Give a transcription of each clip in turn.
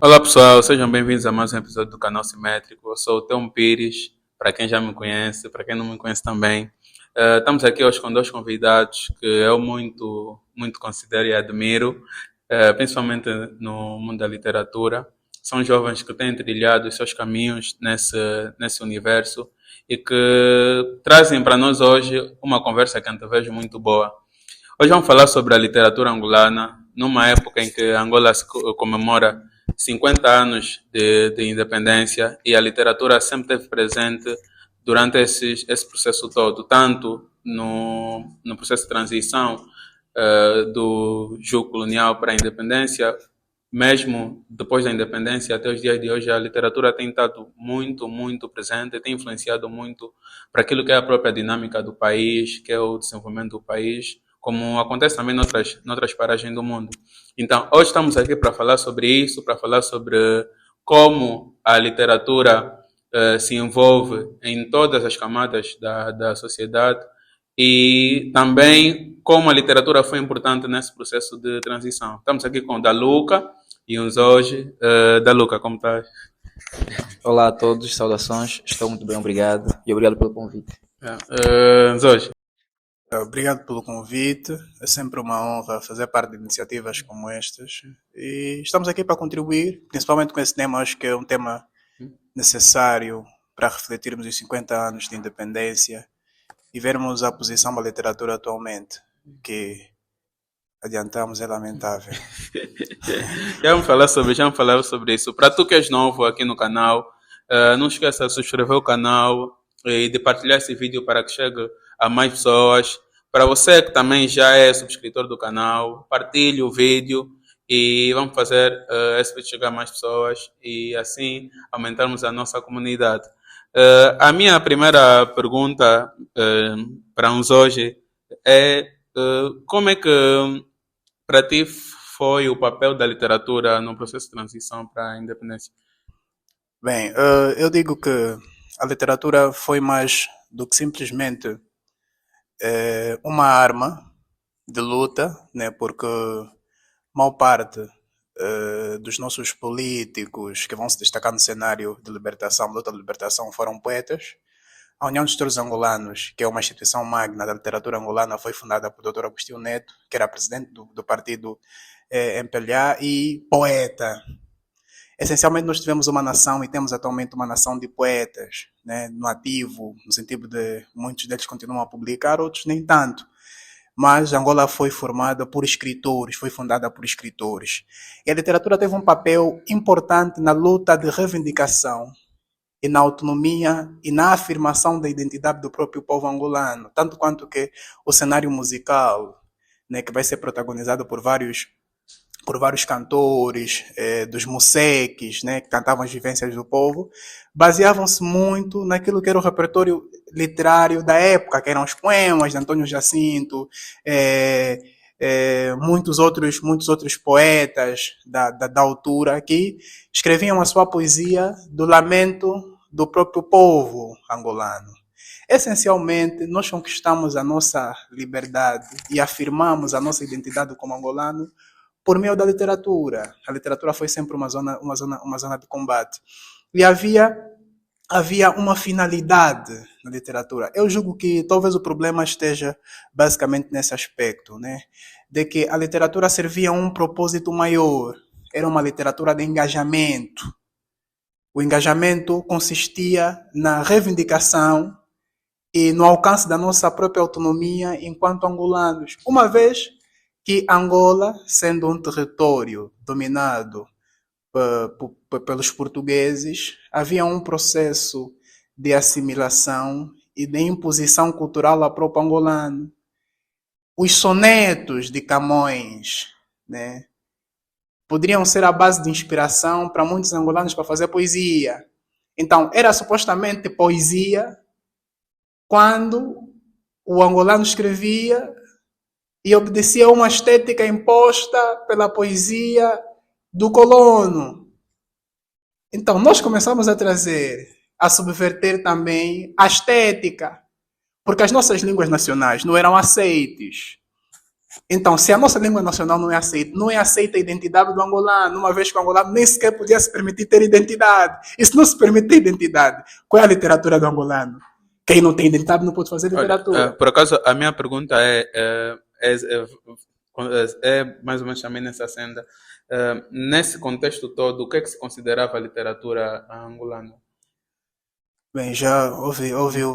Olá pessoal, sejam bem-vindos a mais um episódio do canal Simétrico. Eu sou o Telmo Pires, para quem já me conhece, para quem não me conhece também. Estamos aqui hoje com dois convidados que eu muito considero e admiro, principalmente no mundo da literatura. São jovens que têm trilhado os seus caminhos nesse universo e que trazem para nós hoje uma conversa que eu vejo muito boa. Hoje vamos falar sobre a literatura angolana, numa época em que Angola comemora 50 anos de independência e a literatura sempre esteve presente durante esse processo todo, tanto no processo de transição do jugo colonial para a independência, mesmo depois da independência até os dias de hoje, a literatura tem estado muito presente, tem influenciado muito para aquilo que é a própria dinâmica do país, que é o desenvolvimento do país, como acontece também noutras paragens do mundo. Então, hoje estamos aqui para falar sobre isso, para falar sobre como a literatura se envolve em todas as camadas da sociedade e também como a literatura foi importante nesse processo de transição. Estamos aqui com o Daluca e uns hoje. Daluca, como estás? Olá a todos, saudações, estou muito bem, obrigado e obrigado pelo convite. Hoje. Obrigado pelo convite. É sempre uma honra fazer parte de iniciativas como estas. E estamos aqui para contribuir, principalmente com esse tema. Acho que é um tema necessário para refletirmos os 50 anos de independência e vermos a posição da literatura atualmente, que adiantamos é lamentável. Já vamos falar sobre isso. Para tu que és novo aqui no canal, não esqueça de subscrever o canal e de partilhar esse vídeo para que chegue a mais pessoas. Para você que também já é subscritor do canal, partilhe o vídeo e vamos fazer esse vídeo chegar a mais pessoas e assim aumentarmos a nossa comunidade. A minha primeira pergunta para uns hoje é como é que para ti foi o papel da literatura no processo de transição para a independência? Bem, eu digo que a literatura foi mais do que simplesmente uma arma de luta, né? Porque maior parte dos nossos políticos que vão se destacar no cenário de libertação, luta de libertação, foram poetas. A União dos Escritores Angolanos, que é uma instituição magna da literatura angolana, foi fundada por Dr. Agostinho Neto, que era presidente do partido MPLA e poeta. Essencialmente, nós tivemos uma nação e temos atualmente uma nação de poetas, né, no ativo, no sentido de muitos deles continuam a publicar, outros nem tanto. Mas Angola foi formada por escritores, foi fundada por escritores. E a literatura teve um papel importante na luta de reivindicação e na autonomia e na afirmação da identidade do próprio povo angolano, tanto quanto que o cenário musical, né, que vai ser protagonizado por vários cantores, dos museques, né, que cantavam as vivências do povo, baseavam-se muito naquilo que era o repertório literário da época, que eram os poemas de Antônio Jacinto, muitos outros poetas da altura que escreviam a sua poesia do lamento do próprio povo angolano. Essencialmente, nós conquistamos a nossa liberdade e afirmamos a nossa identidade como angolano por meio da literatura. A literatura foi sempre uma zona de combate. E havia uma finalidade na literatura. Eu julgo que talvez o problema esteja basicamente nesse aspecto, né? De que a literatura servia a um propósito maior. Era uma literatura de engajamento. O engajamento consistia na reivindicação e no alcance da nossa própria autonomia enquanto angolanos. Uma vez que Angola, sendo um território dominado pelos portugueses, havia um processo de assimilação e de imposição cultural ao próprio angolano. Os sonetos de Camões, né, poderiam ser a base de inspiração para muitos angolanos para fazer poesia. Então, era supostamente poesia quando o angolano escrevia e obedecia a uma estética imposta pela poesia do colono. Então, nós começamos a subverter também a estética, porque as nossas línguas nacionais não eram aceites. Então, se a nossa língua nacional não é aceita a identidade do angolano, uma vez que o angolano nem sequer podia se permitir ter identidade. E se não se permite ter identidade, qual é a literatura do angolano? Quem não tem identidade não pode fazer Olha, literatura. por acaso, a minha pergunta é mais ou menos também nessa senda. Nesse contexto todo, o que é que se considerava literatura angolana? Bem, já houve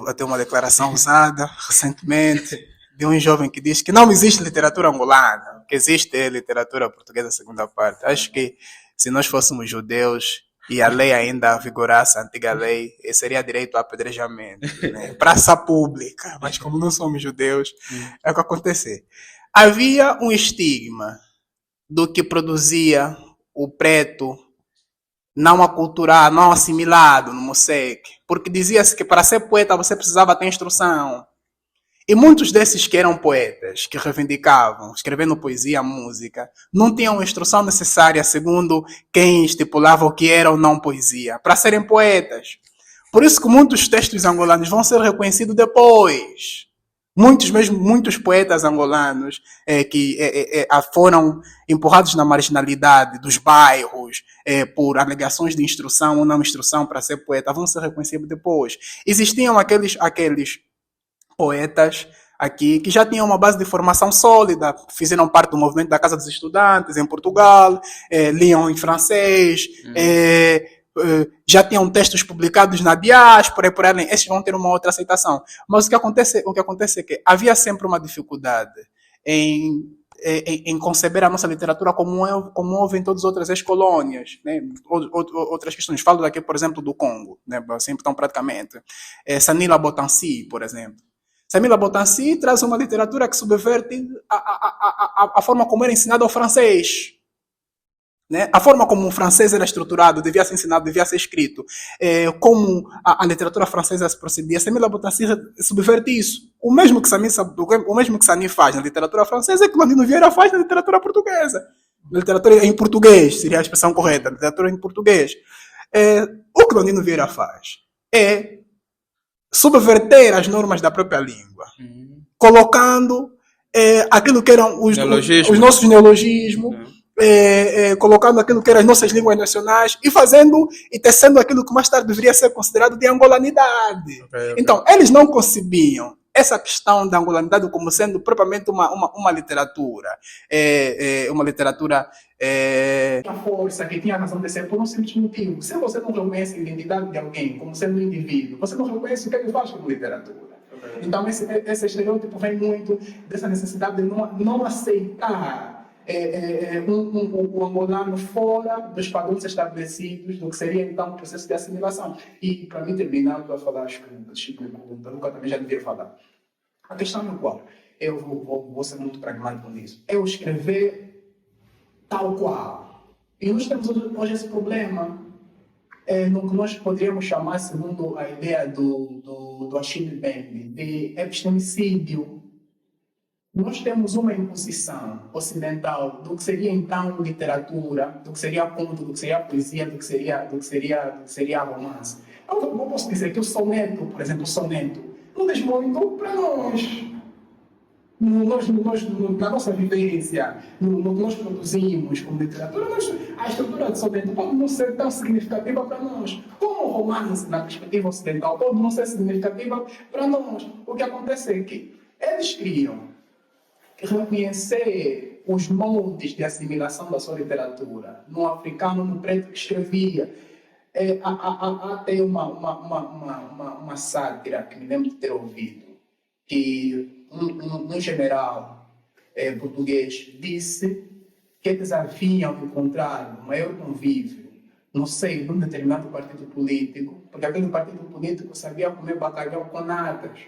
até uma declaração usada recentemente de um jovem que diz que não existe literatura angolana, que existe literatura portuguesa segunda parte. Acho que se nós fôssemos judeus e a lei ainda vigorasse, a antiga lei, seria direito ao apedrejamento, né? Praça pública, mas como não somos judeus, é o que acontece. Havia um estigma do que produzia o preto não aculturado, não assimilado no MOSEC, porque dizia-se que para ser poeta você precisava ter instrução. E muitos desses que eram poetas, que reivindicavam, escrevendo poesia, música, não tinham a instrução necessária segundo quem estipulava o que era ou não poesia, para serem poetas. Por isso que muitos textos angolanos vão ser reconhecidos depois. Muitos poetas angolanos foram empurrados na marginalidade dos bairros por alegações de instrução ou não instrução para ser poeta, vão ser reconhecidos depois. Existiam aqueles poetas aqui que já tinham uma base de formação sólida, fizeram parte do movimento da Casa dos Estudantes em Portugal, liam em francês, já tinham textos publicados na diáspora e por aí, esses vão ter uma outra aceitação. Mas o que acontece é que havia sempre uma dificuldade em conceber a nossa literatura como houve em todas as outras ex-colônias, né? Outras questões. Falo daqui, por exemplo, do Congo, né? Assim, então, praticamente. Sanila Botansi, por exemplo. Samila Botansi traz uma literatura que subverte a forma como era ensinado ao francês. Né? A forma como o francês era estruturado, devia ser ensinado, devia ser escrito, como a literatura francesa se procedia. Samila Botansi subverte isso. O mesmo que Sani faz na literatura francesa é que Landino Vieira faz na literatura portuguesa. Na literatura em português, seria a expressão correta, literatura em português. O que Landino Vieira faz é subverter as normas da própria língua, colocando aquilo que eram os nossos neologismos, colocando aquilo que eram as nossas línguas nacionais e tecendo aquilo que mais tarde deveria ser considerado de angolanidade. Okay. Então, eles não concebiam essa questão da angolanidade como sendo propriamente uma literatura. Uma literatura a força que tinha a razão de ser por um simples motivo. Se você não reconhece a identidade de alguém como sendo um indivíduo, você não reconhece o que ele faz como literatura. Okay. Então, esse estereótipo vem muito dessa necessidade de não aceitar o angolano fora dos padrões estabelecidos do que seria então o processo de assimilação. E para mim terminar, para falar, acho que o Chico me perguntou, nunca também já devia falar. A questão no qual eu vou ser muito pragmático nisso, é o escrever tal qual. E nós temos hoje esse problema no que nós poderíamos chamar, segundo a ideia do Achille Mbembe, de epistemicídio. Nós temos uma imposição ocidental do que seria então literatura, do que seria conto, do que seria poesia, do que seria romance. Eu posso dizer que o soneto, por exemplo, não diz muito para nós. Na nossa vivência, no que nós produzimos como literatura, a estrutura de soneto pode não ser tão significativa para nós. Como o romance, na perspectiva ocidental, pode não ser significativa para nós. O que acontece é que eles criam reconhecer os moldes de assimilação da sua literatura. No africano, no preto que escrevia. Há até uma sátira que me lembro de ter ouvido, que um general português disse que eles haviam encontrado o maior convívio no seio de um determinado partido político, porque aquele partido político sabia comer bacalhau com natas,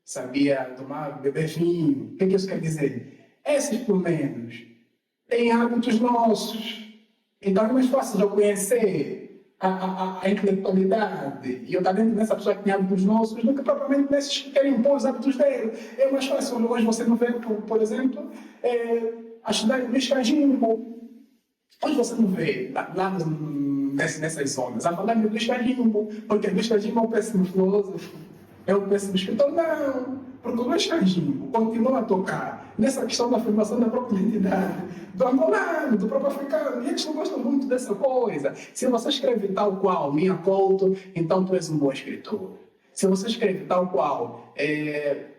sabia beber vinho. O que isso quer dizer? Esses, pelo menos, têm hábitos nossos. Então é mais fácil de eu conhecer a intelectualidade e eu estar dentro dessa pessoa que tem hábitos nossos do que propriamente nesses que querem impor os hábitos dele. É mais fácil hoje você não vê, por exemplo, a cidade de Luís Cajimbo. Hoje você não vê lá nessas zonas a falar de Luís Cajimbo, porque Luís Cajimbo é um péssimo filósofo. É um péssimo escritor? Não, porque o Luís Cajimbo continua a tocar nessa questão da afirmação da própria identidade, do angolano, do próprio africano. E eles não gostam muito dessa coisa. Se você escreve tal qual Minha Couto, então tu és um bom escritor. Se você escreve tal qual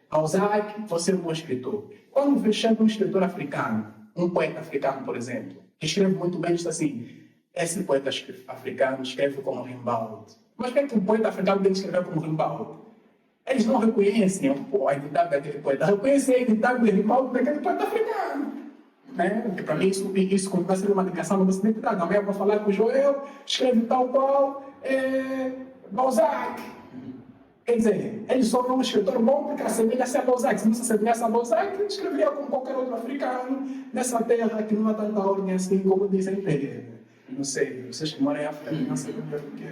Balzac, você é um bom escritor. Quando você chega um escritor africano, um poeta africano, por exemplo, que escreve muito bem, diz assim, esse poeta africano escreve como Rimbaud. Mas por que um poeta africano tem que escrever como Rimbaud? Eles não reconhecem a identidade daquele poeta, reconhecem a identidade do Rimbaud daquele poeta africano. Né? Porque para mim isso continua a ser uma negação da nossa identidade. Amanhã eu vou falar que o Joel escreve tal qual Balzac. Quer dizer, ele só não é um escritor bom porque assemelha-se a Balzac. Se não se assemelhasse a Balzac, ele escreveria como qualquer outro africano nessa terra que não há tanta ordem assim como dizem ter. Não sei, vocês que moram em África, não sei como é que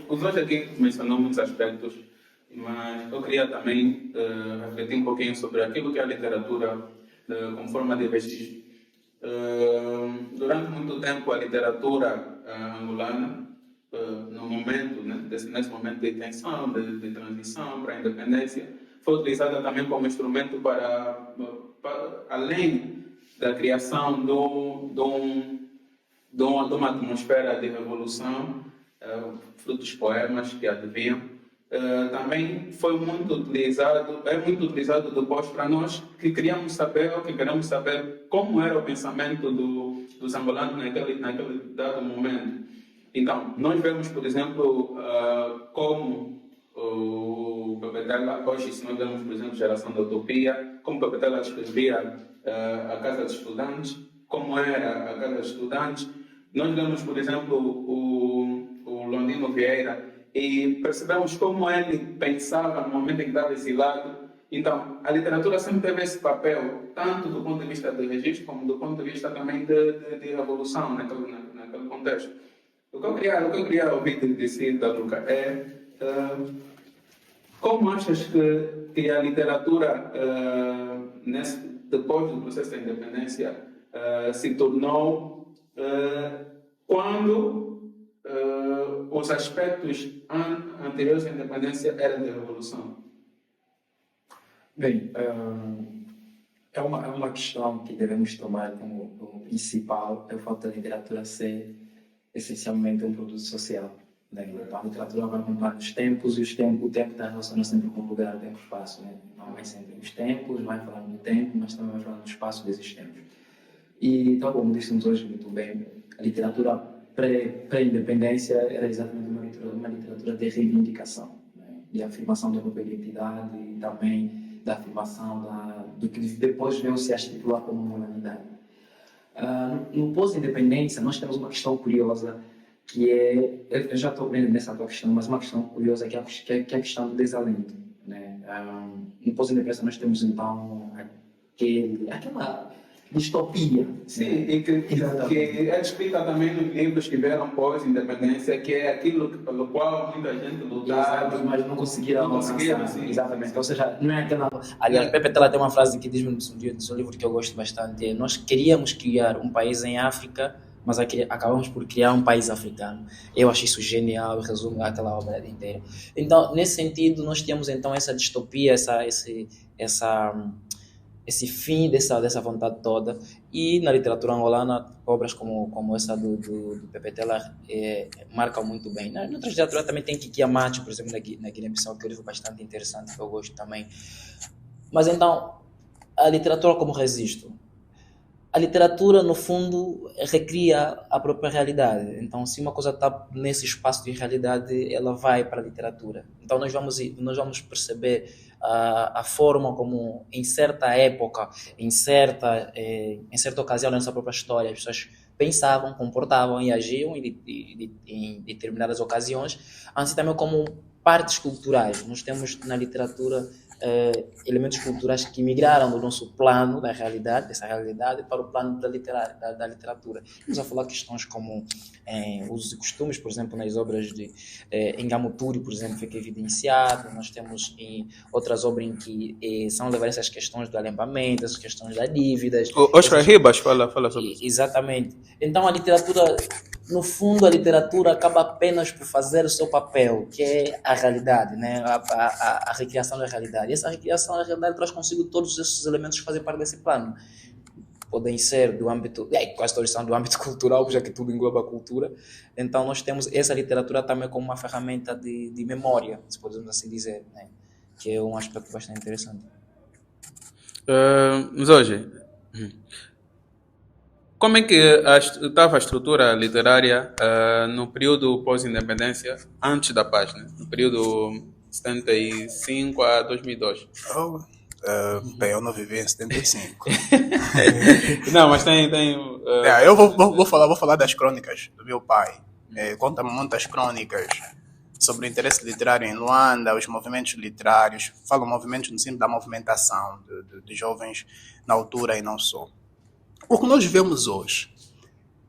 O Jorge aqui mencionou muitos aspectos, mas eu queria também refletir um pouquinho sobre aquilo que é a literatura como forma de vestir. Durante muito tempo, a literatura angolana, no momento, né, nesse momento de tensão, de transição para a independência, foi utilizada também como instrumento para além da criação de uma atmosfera de revolução, fruto dos poemas que adivinham, também é muito utilizado depois para nós que queríamos saber ou que queremos saber como era o pensamento dos angolanos naquele dado momento. Então, nós vemos, por exemplo, como o Pepetela, hoje se nós vemos, por exemplo, Geração da Utopia, como o Pepetela descrevia a Casa dos Estudantes, como era a Casa dos Estudantes. Nós vemos, por exemplo, o Londino Vieira e percebemos como ele pensava no momento em que estava exilado. Então, a literatura sempre teve esse papel, tanto do ponto de vista do registro, como do ponto de vista também de revolução naquele contexto. O que eu queria ouvir de si, da Luca, é como achas que a literatura, depois do processo da independência, se tornou quando os aspectos anteriores à independência eram de revolução? Bem, é uma questão que devemos tomar como principal, é o fato da literatura ser essencialmente um produto social. Né? Então, a literatura vai acompanhar os tempos e o tempo está relacionado sempre com o lugar, tempo e espaço. Né? Não vai sempre os tempos, vai falando do tempo, mas também vai falando do espaço desses tempos. E, tal como dissemos hoje muito bem, a literatura pré-independência era exatamente uma literatura de reivindicação, né? De afirmação da própria identidade e também da afirmação do que depois veio se articular como uma humanidade. No pós-independência, nós temos uma questão curiosa, que é, eu já estou vendo nessa tua questão, mas uma questão curiosa que é a questão do desalento. Né? No pós-independência, nós temos então aquela distopia. Sim, né? E que é descrita também nos livros que vieram pós-independência, que é aquilo pelo qual muita gente lutava, mas não conseguiram avançar. Sim. Exatamente. Ou seja, não é aquela... Aliás, Pepe Tela tem uma frase que diz no seu livro que eu gosto bastante, nós queríamos criar um país em África, mas acabamos por criar um país africano. Eu acho isso genial, resume aquela obra inteira. Então, nesse sentido, nós tínhamos então essa distopia, esse fim dessa vontade toda, e na literatura angolana obras como essa do Pepe Tela marcam muito bem. Na outra literatura também tem Kiki Amate, por exemplo, na Guiné-Bissau, que é um livro bastante interessante, que eu gosto também. Mas então, a literatura como registro. A literatura, no fundo, recria a própria realidade. Então, se uma coisa está nesse espaço de realidade, ela vai para a literatura. Então, nós vamos perceber a forma como, em certa época, em certa ocasião da nossa própria história, as pessoas pensavam, comportavam e agiam em determinadas ocasiões, assim também como partes culturais. Nós temos na literatura elementos culturais que migraram do nosso plano da realidade, dessa realidade, para o plano da literatura. Vamos a falar questões como usos e costumes, por exemplo, nas obras de Engamuturi, por exemplo, fica evidenciado. Nós temos outras obras em que são levadas essas questões do alembamento, essas questões das dívidas. O Oscar Ribas fala sobre isso. Exatamente. Então, a literatura no fundo, a literatura acaba apenas por fazer o seu papel, que é a realidade, né? A recriação da realidade. E essa recriação da realidade traz consigo todos esses elementos que fazem parte desse plano. Podem ser do âmbito, quase todos são do âmbito cultural, já que tudo engloba a cultura. Então, nós temos essa literatura também como uma ferramenta de memória, se podemos assim dizer, né? Que é um aspecto bastante interessante. Mas hoje, como é que estava a estrutura literária no período pós-independência, antes da paz, né? No período 75 a 2002? Bem, eu não vivi em 75. Não, mas tem Eu vou falar das crônicas do meu pai. Conta-me muitas crônicas sobre o interesse literário em Luanda, os movimentos literários. Falo movimentos no sentido da movimentação de jovens na altura e não só. O que nós vemos hoje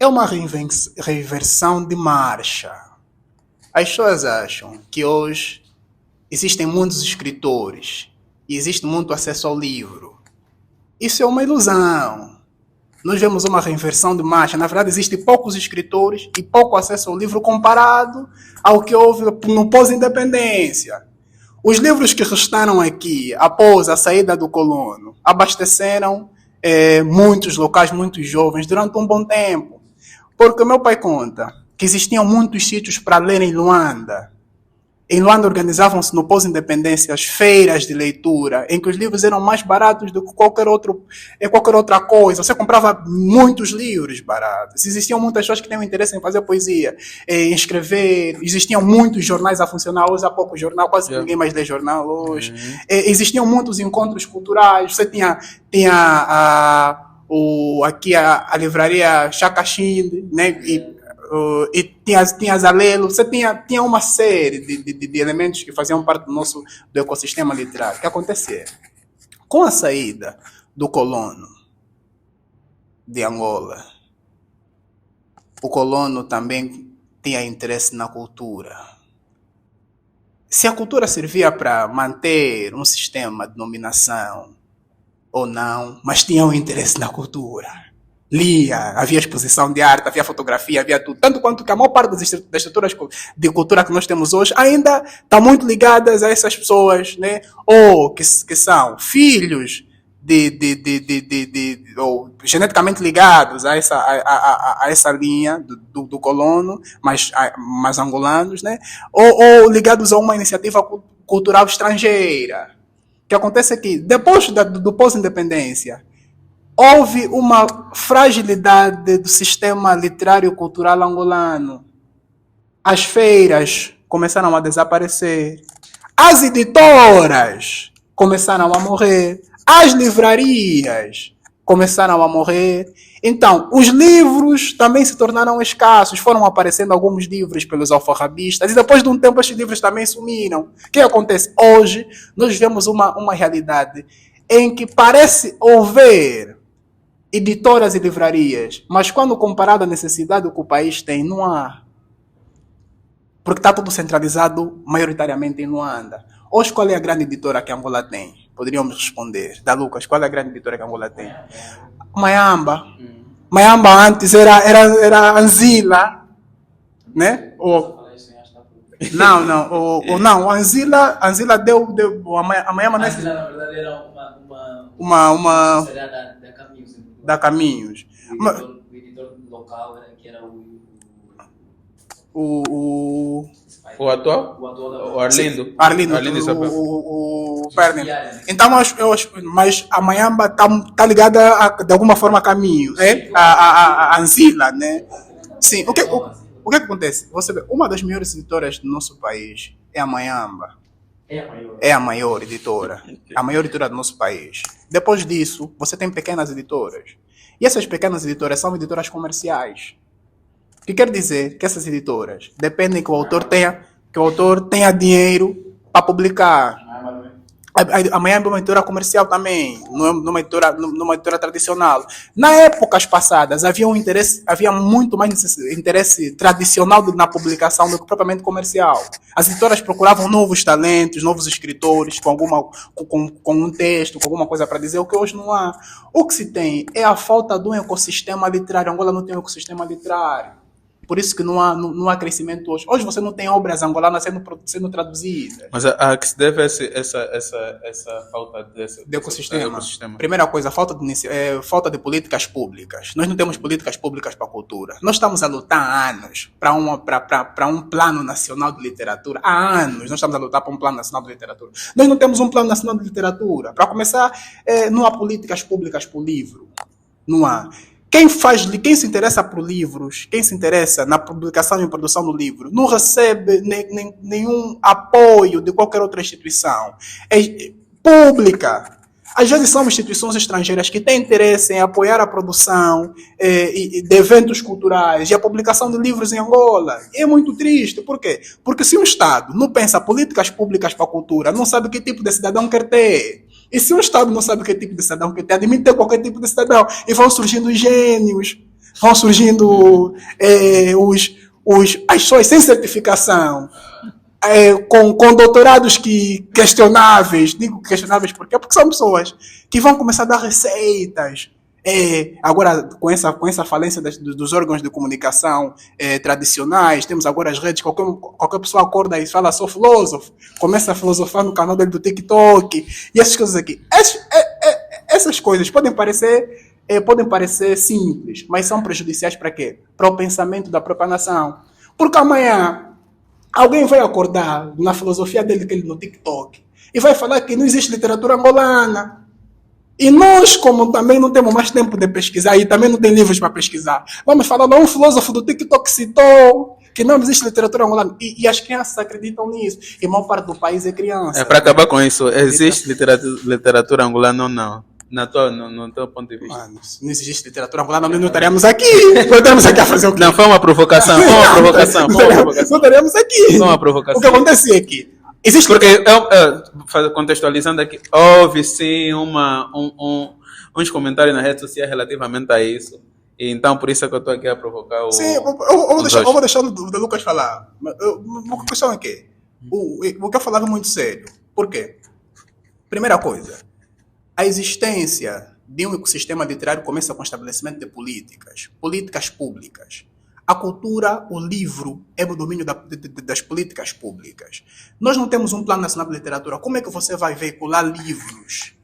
é uma reinversão de marcha. As pessoas acham que hoje existem muitos escritores e existe muito acesso ao livro. Isso é uma ilusão. Nós vemos uma reinversão de marcha. Na verdade, existem poucos escritores e pouco acesso ao livro comparado ao que houve no pós-independência. Os livros que restaram aqui, após a saída do colono, abasteceram muitos locais, muitos jovens, durante um bom tempo. Porque meu pai conta que existiam muitos sítios para ler em Luanda. Em Luanda organizavam-se no pós-independência as feiras de leitura, em que os livros eram mais baratos do que qualquer outra coisa. Você comprava muitos livros baratos. Existiam muitas pessoas que tinham interesse em fazer poesia, em escrever. Existiam muitos jornais a funcionar. Hoje há pouco jornal, quase ninguém mais lê jornal hoje. Existiam muitos encontros culturais. Você tinha aqui a livraria Chacachinde, né? E tinha Zalelo, você tinha uma série de elementos que faziam parte do ecossistema literário. O que acontecia? Com a saída do colono de Angola, o colono também tinha interesse na cultura. Se a cultura servia para manter um sistema de dominação ou não, mas tinha um interesse na cultura. Lia, havia exposição de arte, havia fotografia, havia tudo. Tanto quanto que a maior parte das estruturas de cultura que nós temos hoje ainda está muito ligadas a essas pessoas, né? Ou que são filhos ou geneticamente ligados a essa linha do colono, mas angolanos, né? Ou ligados a uma iniciativa cultural estrangeira. O que acontece é que, depois do pós-independência, houve uma fragilidade do sistema literário e cultural angolano. As feiras começaram a desaparecer. As editoras começaram a morrer. As livrarias começaram a morrer. Então, os livros também se tornaram escassos. Foram aparecendo alguns livros pelos alfarrabistas. E depois de um tempo, esses livros também sumiram. O que acontece? Hoje, nós vemos uma realidade em que parece haver editoras e livrarias, mas quando comparado à necessidade que o país tem, não há. Porque está tudo centralizado maioritariamente em Luanda. Hoje, qual é a grande editora que Angola tem? Poderiam me responder. Da Lucas, qual é a grande editora que Angola tem? Mayamba. Mayamba antes era Anzila, né? Não, Anzila deu a Mayamba não é. Anzila, na verdade, era uma Caminhos. da Caminhos. O editor local era o atual? O Arlindo. Arlindo o Pernem. Então, mas a Mayamba tá ligada de alguma forma a Caminhos, né? A Anzila, né? Sim. O que acontece? Você vê, uma das maiores editoras do nosso país é a Mayamba. É a maior editora. A maior editora do nosso país. Depois disso, você tem pequenas editoras. E essas pequenas editoras são editoras comerciais. O que quer dizer que essas editoras dependem que o autor tenha dinheiro para publicar. Amanhã é uma editora comercial também, não é numa editora tradicional. Na épocas passadas havia muito mais interesse tradicional na publicação do que propriamente comercial. As editoras procuravam novos talentos, novos escritores com um texto, com alguma coisa para dizer, o que hoje não há. O que se tem é a falta de um ecossistema literário. Angola não tem um ecossistema literário. Por isso que não há crescimento hoje. Hoje você não tem obras angolanas sendo traduzidas. Mas a que se deve essa falta De ecossistema. ecossistema? Primeira coisa, falta de políticas públicas. Nós não temos políticas públicas para a cultura. Nós estamos a lutar há anos para um plano nacional de literatura. Há anos nós estamos a lutar para um plano nacional de literatura. Nós não temos um plano nacional de literatura. Para começar, não há políticas públicas para o livro. Não há. Quem se interessa por livros, quem se interessa na publicação e produção do livro, não recebe nenhum apoio de qualquer outra instituição. É pública. Às vezes são instituições estrangeiras que têm interesse em apoiar a produção de eventos culturais e a publicação de livros em Angola. E é muito triste. Por quê? Porque se um Estado não pensa políticas públicas para a cultura, não sabe que tipo de cidadão quer ter. E se um Estado não sabe que tipo de cidadão quer ter, admite ter qualquer tipo de cidadão. E vão surgindo os gênios, vão surgindo as pessoas sem certificação, com doutorados questionáveis. Digo questionáveis por quê? Porque são pessoas que vão começar a dar receitas. Agora, com essa falência dos órgãos de comunicação tradicionais, temos agora as redes, qualquer pessoa acorda e fala, sou filósofo, começa a filosofar no canal dele do TikTok, e essas coisas aqui. Essas coisas podem parecer simples, mas são prejudiciais para quê? Para o pensamento da própria nação. Porque amanhã alguém vai acordar na filosofia dele no TikTok e vai falar que não existe literatura angolana. E nós, como também não temos mais tempo de pesquisar e também não tem livros para pesquisar, vamos falar, um filósofo do TikTok citou que não existe literatura angolana. E as crianças acreditam nisso. E a maior parte do país é criança. Para acabar com isso, existe literatura angolana ou não? No teu ponto de vista. Mano, se não existe literatura angolana, nós não estaríamos aqui. Não estaríamos aqui a fazer o quê? Não, foi uma provocação. Não estaríamos aqui. Foi uma provocação. O que acontece aqui? Existe porque, contextualizando aqui, houve sim uns comentários nas redes sociais relativamente a isso. E então, por isso é que eu estou aqui a provocar o... Sim, eu vou deixar o Lucas falar. A questão é que o que eu falava é muito sério. Por quê? Primeira coisa, a existência de um ecossistema literário começa com o estabelecimento de políticas públicas. A cultura, o livro, é o domínio das políticas públicas. Nós não temos um plano nacional de literatura. Como é que você vai veicular livros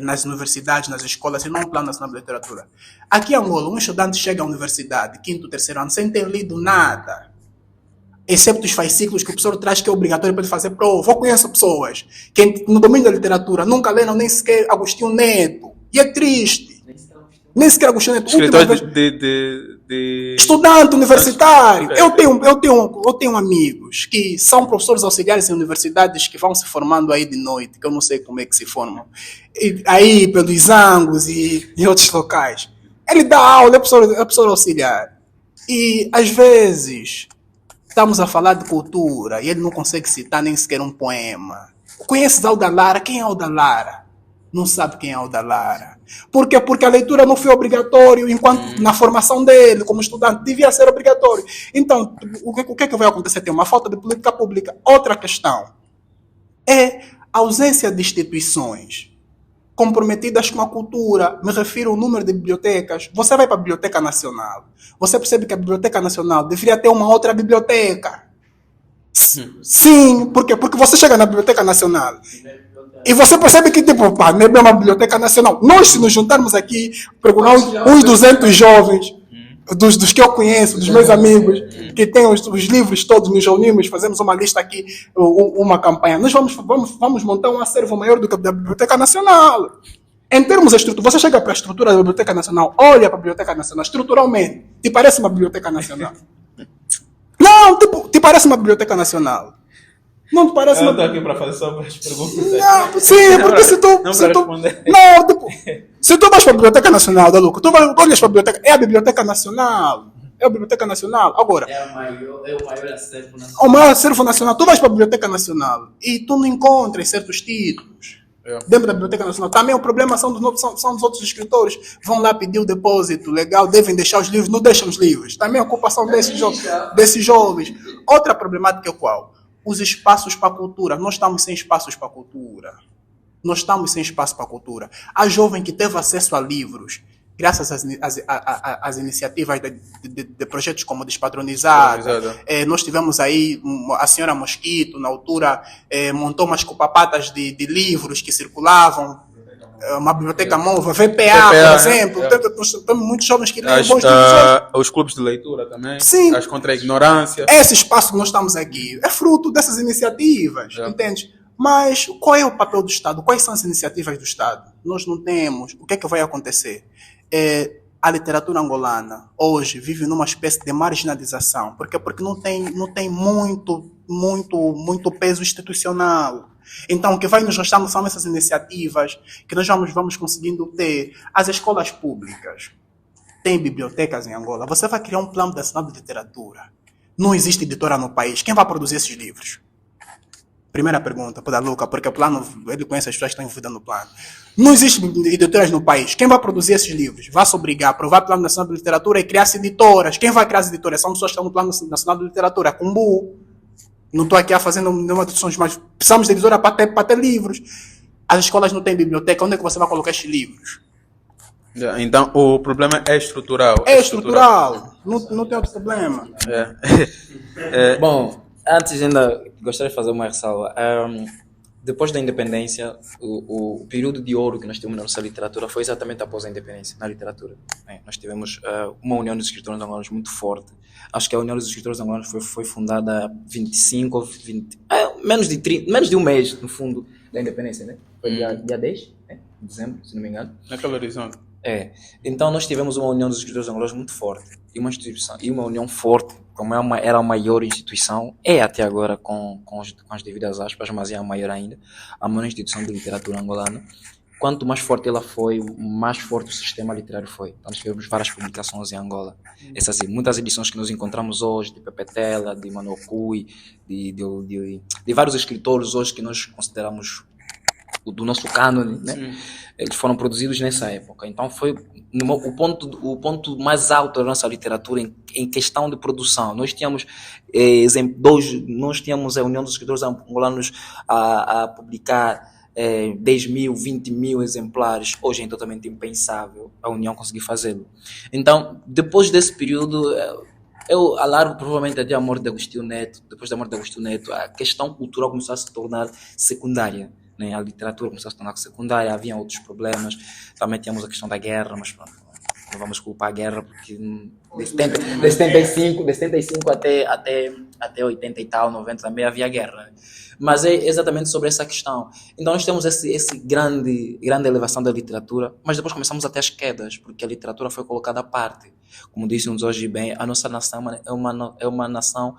nas universidades, nas escolas, se não um plano nacional de literatura? Aqui em Angola, um estudante chega à universidade, 5º, 3º ano, sem ter lido nada, excepto os fascículos que o professor traz, que é obrigatório para ele fazer prova. Eu conheço pessoas que no domínio da literatura nunca leram nem sequer Agostinho Neto. E é triste. Nem sequer Agostinho Neto. Escritor Estudante universitário. Eu tenho amigos que são professores auxiliares em universidades que vão se formando aí de noite, que eu não sei como é que se formam. Aí pelos Zangos e outros locais. Ele dá aula, é professor auxiliar. E às vezes estamos a falar de cultura e ele não consegue citar nem sequer um poema. Conheces Alda Lara? Quem é Alda Lara? Não sabe quem é Alda Lara. Por quê? Porque a leitura não foi obrigatória enquanto na formação dele, como estudante, devia ser obrigatório. Então, o que vai acontecer? Tem uma falta de política pública. Outra questão é a ausência de instituições comprometidas com a cultura. Me refiro ao número de bibliotecas. Você vai para a Biblioteca Nacional. Você percebe que a Biblioteca Nacional deveria ter uma outra biblioteca. Sim, por quê? Porque você chega na Biblioteca Nacional e você percebe que, tipo, não é uma biblioteca nacional. Nós, se nos juntarmos aqui, procurar uns 200 jovens, dos que eu conheço, dos meus amigos, que têm os livros todos, nos reunimos, fazemos uma lista aqui, uma campanha. Nós vamos montar um acervo maior do que a da Biblioteca Nacional. Em termos de estrutura, você chega para a estrutura da Biblioteca Nacional, olha para a Biblioteca Nacional, estruturalmente, te parece uma Biblioteca Nacional? Não, te parece uma Biblioteca Nacional. Não te parece eu estou aqui para fazer só as perguntas. Não, sim, porque se tu vais para a Biblioteca Nacional, da Luca, tu olhas para a biblioteca, é a Biblioteca Nacional. É a Biblioteca Nacional. Agora, é o maior acervo nacional. O maior acervo nacional. Tu vais para a Biblioteca Nacional e tu não encontras certos títulos. Dentro da Biblioteca Nacional. Também o problema são dos outros escritores. Vão lá pedir o depósito legal, devem deixar os livros, não deixam os livros. Também a ocupação desses jovens. Outra problemática é qual? Os espaços para a cultura. Nós estamos sem espaços para a cultura. Nós estamos sem espaço para a cultura. A jovem que teve acesso a livros graças às iniciativas de projetos como Despadronizada, nós tivemos aí a senhora Mosquito, na altura, montou umas copapatas de livros que circulavam, uma biblioteca móvel, VPA, por exemplo. Temos muitos jovens que leem bons livros. Os clubes de leitura também. Sim. As contra a ignorância. Esse espaço que nós estamos aqui é fruto dessas iniciativas, entende? Mas qual é o papel do Estado? Quais são as iniciativas do Estado? Nós não temos. O que é que vai acontecer? A literatura angolana hoje vive numa espécie de marginalização. Por quê? Porque não tem muito peso institucional. Então, o que vai nos restando são essas iniciativas que nós vamos conseguindo ter. As escolas públicas têm bibliotecas em Angola. Você vai criar um plano nacional de literatura. Não existe editora no país. Quem vai produzir esses livros? Primeira pergunta para o Luca, porque o plano, ele conhece as pessoas que estão envolvidas no plano. Não existem editoras no país. Quem vai produzir esses livros? Vai se obrigar a aprovar o Plano Nacional de Literatura e criar editoras. Quem vai criar as editoras? São pessoas que estão no Plano Nacional de Literatura, Cumbu. Não estou aqui a fazer nenhuma discussão, mas precisamos de editora para ter livros. As escolas não têm biblioteca. Onde é que você vai colocar estes livros? Então, o problema é estrutural. É estrutural. Não tem outro problema. Bom, antes ainda gostaria de fazer uma ressalva. Depois da independência, o período de ouro que nós tivemos na nossa literatura foi exatamente após a independência, na literatura. Nós tivemos uma união dos escritores angolanos muito forte. Acho que a união dos escritores angolanos foi fundada há 25 ou 20... menos de um mês, no fundo, da independência, né? Foi dia 10, né? De dezembro, se não me engano. Naquele horizonte. Então nós tivemos uma união dos escritores angolanos muito forte. E uma união forte, como era a maior instituição, é até agora com as devidas aspas, mas é a maior ainda, a maior instituição de literatura angolana. Quanto mais forte ela foi, mais forte o sistema literário foi. Então nós tivemos várias publicações em Angola. Essas muitas edições que nós encontramos hoje, de Pepe Tela, de Manoel Cui, de vários escritores hoje que nós consideramos do nosso cânone, né? Eles foram produzidos nessa época. Então foi o ponto mais alto da nossa literatura em questão de produção. Nós tínhamos a União dos Escritores Angolanos a publicar 10 mil, 20 mil exemplares. Hoje é totalmente impensável a União conseguir fazê-lo. Então, depois desse período, eu alargo provavelmente até a morte de Agostinho Neto. Depois da morte de Agostinho Neto, a questão cultural começou a se tornar secundária. A literatura começou a se tornar secundária, havia outros problemas, também tínhamos a questão da guerra, mas pronto, não vamos culpar a guerra, porque de 75 até 80 e tal, 90 também havia guerra, mas é exatamente sobre essa questão. Então nós temos esse grande elevação da literatura, mas depois começamos a ter as quedas, porque a literatura foi colocada à parte. Como disse-nos hoje bem, a nossa nação é uma nação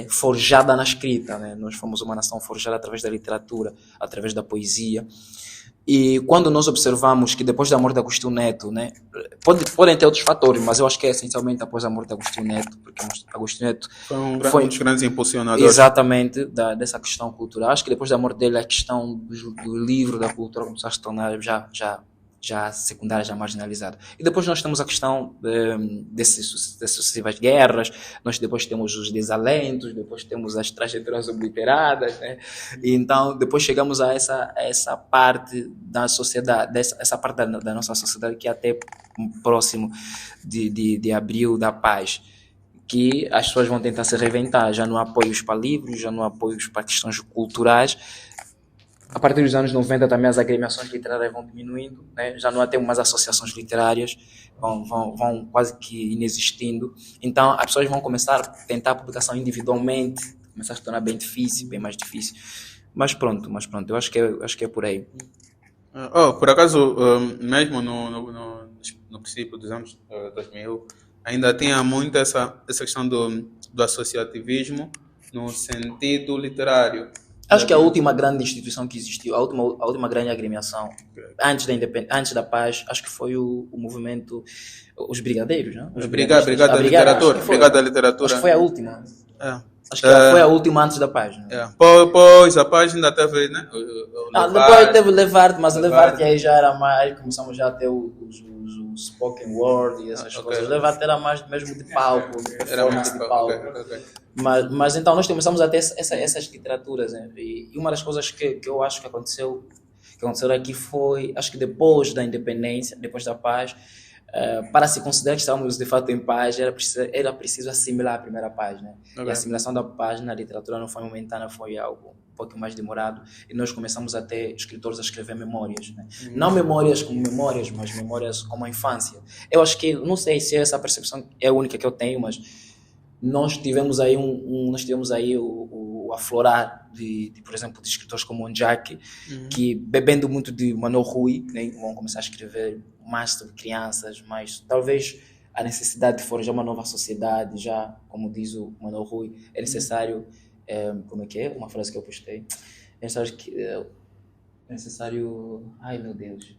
forjada na escrita, né? Nós fomos uma nação forjada através da literatura, através da poesia. E quando nós observamos que depois da morte de Agostinho Neto, né, podem ter outros fatores, mas eu acho que é essencialmente após a morte de Agostinho Neto, porque Agostinho Neto foi um dos grandes impulsionadores. Exatamente, dessa questão cultural. Acho que depois da morte dele, a questão do livro, da cultura começou a se tornar já secundária, já marginalizada. E depois nós temos a questão dessas sucessivas guerras, nós depois temos os desalentos, depois temos as trajetórias obliteradas, né? E então depois chegamos a essa parte da sociedade, essa parte da nossa sociedade que é até próximo de abril da paz, que as pessoas vão tentar se reinventar, já não há apoios para livros, já não há apoios para questões culturais. A partir dos anos 90 também as agremiações literárias vão diminuindo, né? Já não há mais associações literárias, vão quase que inexistindo. Então as pessoas vão começar a tentar a publicação individualmente, começar a se tornar bem difícil, bem mais difícil. Mas pronto, eu acho que é por aí. Por acaso, mesmo no princípio dos anos 2000, ainda tinha muito essa questão do associativismo no sentido literário. Acho que a última grande instituição que existiu, a última grande agremiação, antes da paz, acho que foi o movimento, os brigadeiros, né? Brigada da Literatura. Brigada da Literatura. Acho que foi a última. Acho que foi a última antes da paz. Né? Pois, a paz ainda teve, né? Depois teve o Levarte, mas o Levarte aí já era mais, começamos já a ter os spoken word e essas coisas. O Levarte era mais mesmo de palco, de performance de palco. Mas então nós começamos a ter essas literaturas, né? E uma das coisas que eu acho que aconteceu aqui foi, acho que depois da independência, depois da paz, Para se considerar que estávamos de fato em paz, era preciso assimilar a primeira página. E a assimilação da página, a literatura não foi momentânea, foi algo um pouco mais demorado, e nós começamos a ter escritores a escrever memórias, né? Não memórias como memórias, mas memórias como a infância. Eu acho que, não sei se essa percepção é a única que eu tenho, mas nós tivemos aí o aflorar por exemplo, de escritores como o Jack, que bebendo muito de Manuel Rui, né, vão começar a escrever mais sobre crianças, mas talvez a necessidade de forjar uma nova sociedade, já como diz o Manuel Rui, é necessário, como é que é? Uma frase que eu postei, ai meu Deus,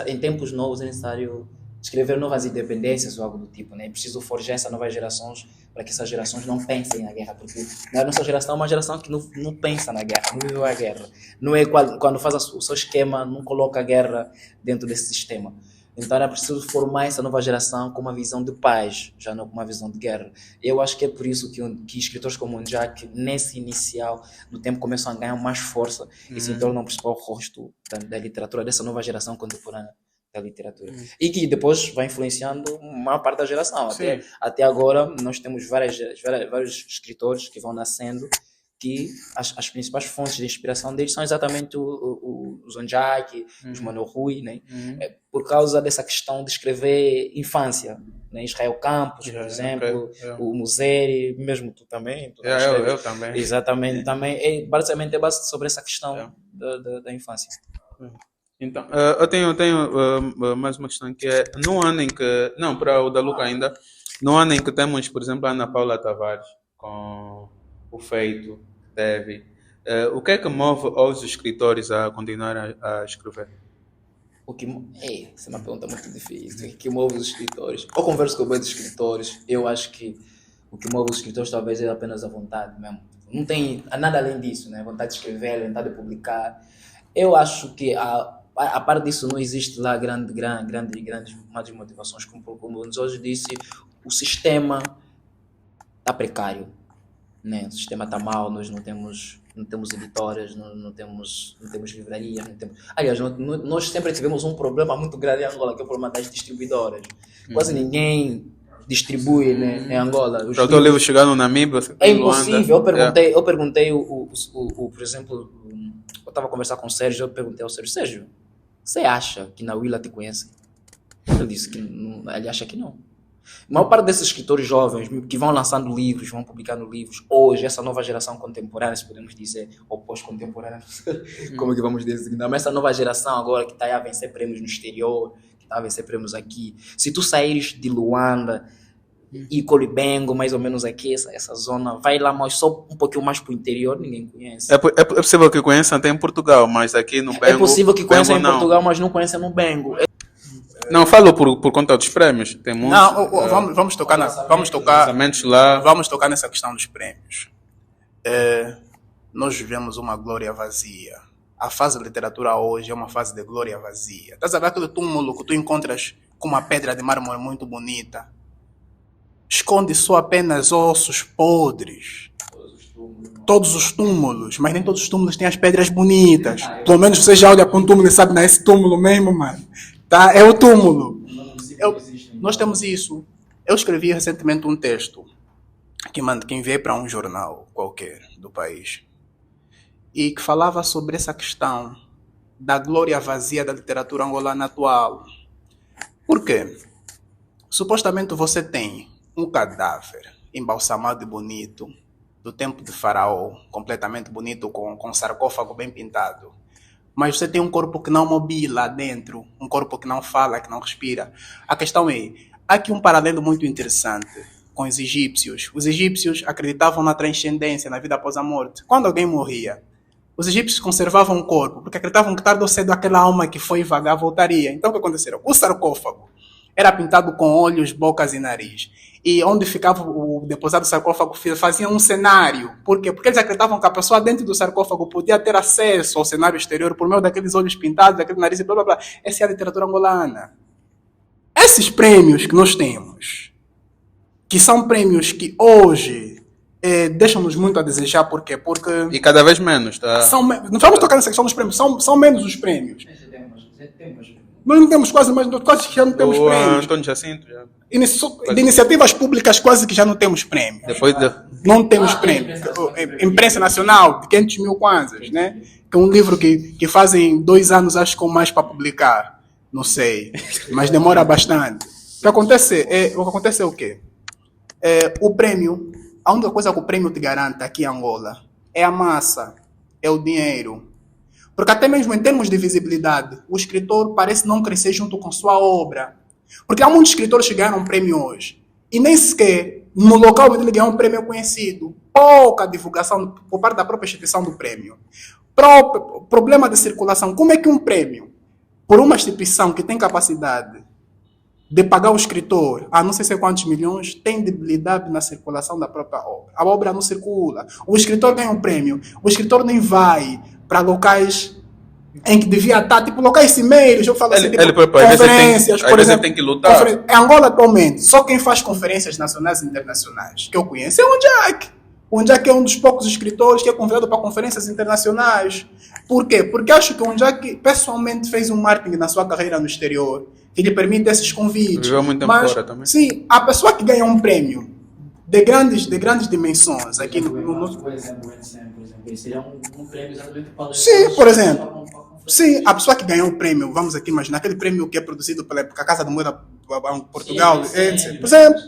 em tempos novos é necessário escrever novas independências ou algo do tipo, né? É preciso forjar essas novas gerações para que essas gerações não pensem na guerra, porque a nossa geração é uma geração que não pensa na guerra, não viveu a guerra, não é quando faz o seu esquema, não coloca a guerra dentro desse sistema. Então era preciso formar essa nova geração com uma visão de paz, já não com uma visão de guerra. Eu acho que é por isso que escritores como o Jack, nesse inicial do tempo, começam a ganhar mais força e se tornam o principal rosto da literatura dessa nova geração contemporânea da literatura. E que depois vai influenciando a maior parte da geração. Até agora nós temos vários escritores que vão nascendo, que as principais fontes de inspiração deles são exatamente o Zonjak, os Mano Rui, né? Por causa dessa questão de escrever infância, né? Israel Campos, por exemplo, o Museri, mesmo tu também. Eu também. Exatamente, também. Basicamente é base sobre essa questão da infância. Então, eu tenho mais uma questão que é, no ano em que, não, para o da Luca ainda, no ano em que temos, por exemplo, a Ana Paula Tavares, com o feito que teve, o que é que move os escritores a continuar a escrever? Essa é uma pergunta muito difícil. O que move os escritores? Eu converso com muitos escritores, eu acho que o que move os escritores talvez é apenas a vontade mesmo. Não tem nada além disso, né? Vontade de escrever, vontade de publicar. Eu acho que a parte disso não existe lá grandes motivações, como o Jorge disse, o sistema está precário, né? O sistema está mal, nós não temos editoras, não temos livrarias, aliás, nós sempre tivemos um problema muito grande em Angola, que é o problema das distribuidoras. Quase ninguém distribui, né, em Angola. Para o teu livro chegar no Namíbia, é impossível. Eu perguntei, por exemplo, eu estava a conversar com o Sérgio, eu perguntei ao Sérgio, você acha que na Willa te conhece? Ele disse que não, ele acha que não. A maior parte desses escritores jovens que vão lançando livros, vão publicando livros, hoje, essa nova geração contemporânea, se podemos dizer, ou pós-contemporânea, como é que vamos designar, mas essa nova geração agora que está a vencer prêmios no exterior, que está a vencer prêmios aqui, se tu saíres de Luanda e Colibengo, mais ou menos aqui, essa zona, vai lá mais, só um pouquinho mais para o interior, ninguém conhece. É possível que conheçam até em Portugal, mas aqui no Bengo... É possível que conheçam em Portugal, mas não conhecem no Bengo. Não, falo por conta dos prêmios. Tem muitos, vamos tocar nessa questão dos prêmios. Nós vivemos uma glória vazia. A fase da literatura hoje é uma fase de glória vazia. Estás a ver aquele túmulo que tu encontras com uma pedra de mármore muito bonita? Esconde só apenas ossos podres. Todos os túmulos, mas nem todos os túmulos têm as pedras bonitas. Pelo menos você já olha para um túmulo e sabe, não é esse túmulo mesmo, mano. Tá? É o túmulo. Nós temos isso. Eu escrevi recentemente um texto que enviei para um jornal qualquer do país e que falava sobre essa questão da glória vazia da literatura angolana atual. Por quê? Supostamente você tem um cadáver embalsamado e bonito do tempo de Faraó, completamente bonito, com um sarcófago bem pintado. Mas você tem um corpo que não mobila lá dentro, um corpo que não fala, que não respira. A questão é, há aqui um paralelo muito interessante com os egípcios. Os egípcios acreditavam na transcendência, na vida após a morte. Quando alguém morria, os egípcios conservavam o corpo, porque acreditavam que tarde ou cedo aquela alma que foi vagar voltaria. Então o que aconteceu? O sarcófago era pintado com olhos, bocas e nariz. E onde ficava o deposado do sarcófago fazia um cenário. Por quê? Porque eles acreditavam que a pessoa dentro do sarcófago podia ter acesso ao cenário exterior por meio daqueles olhos pintados, daquele nariz e blá blá blá. Essa é a literatura angolana. Esses prêmios que nós temos, que são prêmios que hoje deixam-nos muito a desejar, por quê? Porque... E cada vez menos, tá? Não vamos tocar nessa questão dos prêmios, são menos os prêmios. Nós não temos quase que já não temos O prêmios. Antônio Jacinto já. De iniciativas públicas quase que já não temos prêmio. Depois de... Não temos prêmio. Imprensa Nacional, de 500 mil kwanzas, né? Que é um livro que fazem 2 anos, acho que ou mais para publicar. Não sei. Mas demora bastante. O que acontece é o quê? O prêmio, a única coisa que o prêmio te garante aqui em Angola é a massa, é o dinheiro. Porque até mesmo em termos de visibilidade, o escritor parece não crescer junto com sua obra. Porque há muitos escritores que ganharam um prêmio hoje. E nem sequer no local onde ele ganhou um prêmio é conhecido. Pouca divulgação por parte da própria instituição do prêmio. Problema de circulação. Como é que um prêmio, por uma instituição que tem capacidade de pagar o escritor a não sei quantos milhões, tem debilidade na circulação da própria obra. A obra não circula. O escritor ganha um prêmio. O escritor nem vai para locais em que devia estar, tipo locais cimeiros, eu falo assim, conferências, por exemplo. Tem que lutar. Em Angola, atualmente, só quem faz conferências nacionais e internacionais que eu conheço é o Jack. O Jack é um dos poucos escritores que é convidado para conferências internacionais. Por quê? Porque acho que o Jack pessoalmente fez um marketing na sua carreira no exterior que lhe permite esses convites. Viveu muito tempo fora também. Sim, a pessoa que ganha um prêmio de grandes dimensões aqui no Por exemplo, seria um prêmio exatamente para... Sim, por exemplo. Sim, a pessoa que ganhou o prêmio, vamos aqui imaginar, aquele prêmio que é produzido pela Casa da Moeda Portugal, por exemplo,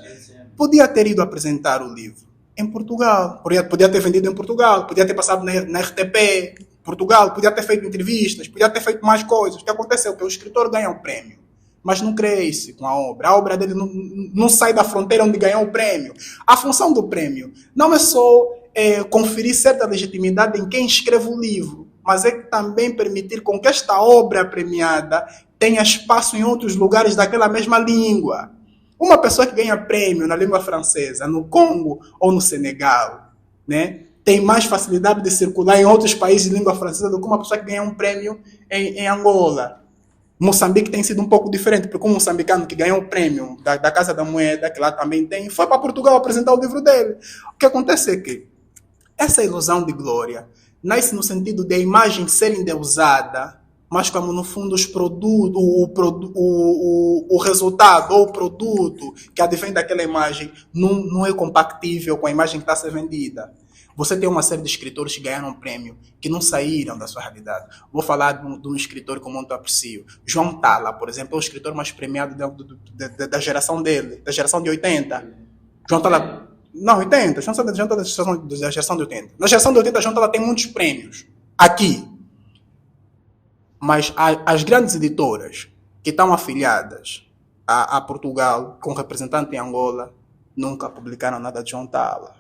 podia ter ido apresentar o livro em Portugal, podia ter vendido em Portugal, podia ter passado na RTP, Portugal, podia ter feito entrevistas, podia ter feito mais coisas. O que aconteceu? Que o escritor ganha o prêmio, mas não cresce com a obra dele não sai da fronteira onde ganhou o prêmio. A função do prêmio não é só conferir certa legitimidade em quem escreve o livro, mas é também permitir com que esta obra premiada tenha espaço em outros lugares daquela mesma língua. Uma pessoa que ganha prêmio na língua francesa, no Congo ou no Senegal, né, tem mais facilidade de circular em outros países de língua francesa do que uma pessoa que ganha um prêmio em Angola. Moçambique tem sido um pouco diferente, porque um moçambicano que ganhou o prêmio da Casa da Moeda, que lá também tem, foi para Portugal apresentar o livro dele. O que acontece é que essa ilusão de glória nasce no sentido de a imagem ser endeusada, mas como no fundo os produtos, o resultado ou o produto que advém daquela imagem não é compatível com a imagem que está a ser vendida. Você tem uma série de escritores que ganharam um prêmio que não saíram da sua realidade. Vou falar de um escritor que eu muito aprecio. João Tala, por exemplo, é o escritor mais premiado da geração dele, da geração de 80. João Tala... Não, 80. João Tala da geração de 80. Na geração de 80, João Tala tem muitos prêmios. Aqui. Mas as grandes editoras que estão afiliadas a Portugal, com representante em Angola, nunca publicaram nada de João Tala.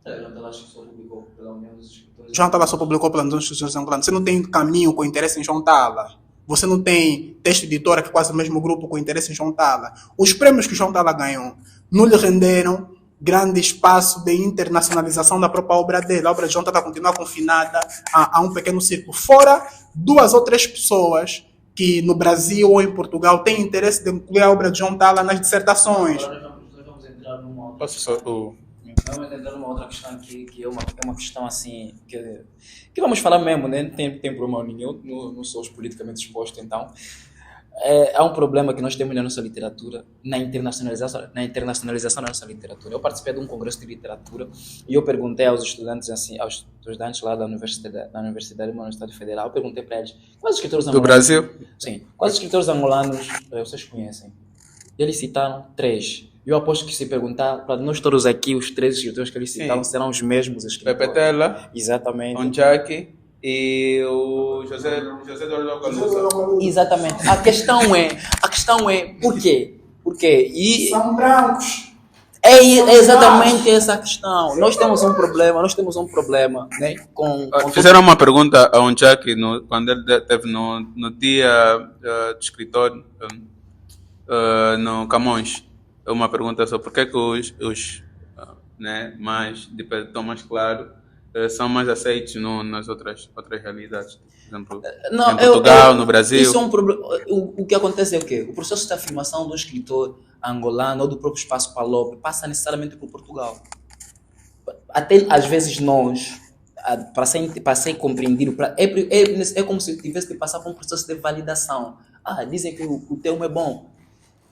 João Tala só publicou pela União dos Escritores. João Tala só publicou pela União dos Escritores angolanos. Você não tem caminho com interesse em João Tala. Você não tem texto editora que é quase o mesmo grupo com interesse em João Tala. Os prêmios que João Tala ganhou não lhe renderam grande espaço de internacionalização da própria obra dele. A obra de João Tala continua confinada a um pequeno círculo. Fora 2 ou 3 pessoas que no Brasil ou em Portugal têm interesse de incluir a obra de João Tala nas dissertações. Agora nós vamos entrar numa outra... Vamos entrar numa outra questão aqui, que é uma questão assim, que vamos falar mesmo, né? Não tem problema nenhum, não sou politicamente exposto, então. Há um problema que nós temos na nossa literatura, na internacionalização da nossa literatura. Eu participei de um congresso de literatura e eu perguntei aos estudantes lá da Universidade da Universidade Federal, eu perguntei para eles, quais escritores angolanos... Do Brasil? Sim. Quais escritores angolanos vocês conhecem? Eles citaram 3. Eu aposto que se perguntar para nós todos aqui, os 3 escritores que eles citaram serão os mesmos escritores. Pepe Tela, exatamente. Onjaki e o José Eduardo Calusa. Exatamente. A questão é por quê? Porque São brancos. é exatamente essa a questão. Nós temos um problema, né? Fizeram uma pergunta a Onjaki quando ele esteve no dia do escritor no Camões. Uma pergunta sobre por que os mais de tom mais claro são mais aceitos nas outras realidades, por exemplo, em Portugal, no Brasil. Isso é um problema. O que acontece é o quê? O processo de afirmação do escritor angolano ou do próprio espaço palopre passa necessariamente por Portugal. Até às vezes nós, para ser compreendido, é como se tivesse que passar por um processo de validação. dizem que o Telmo é bom.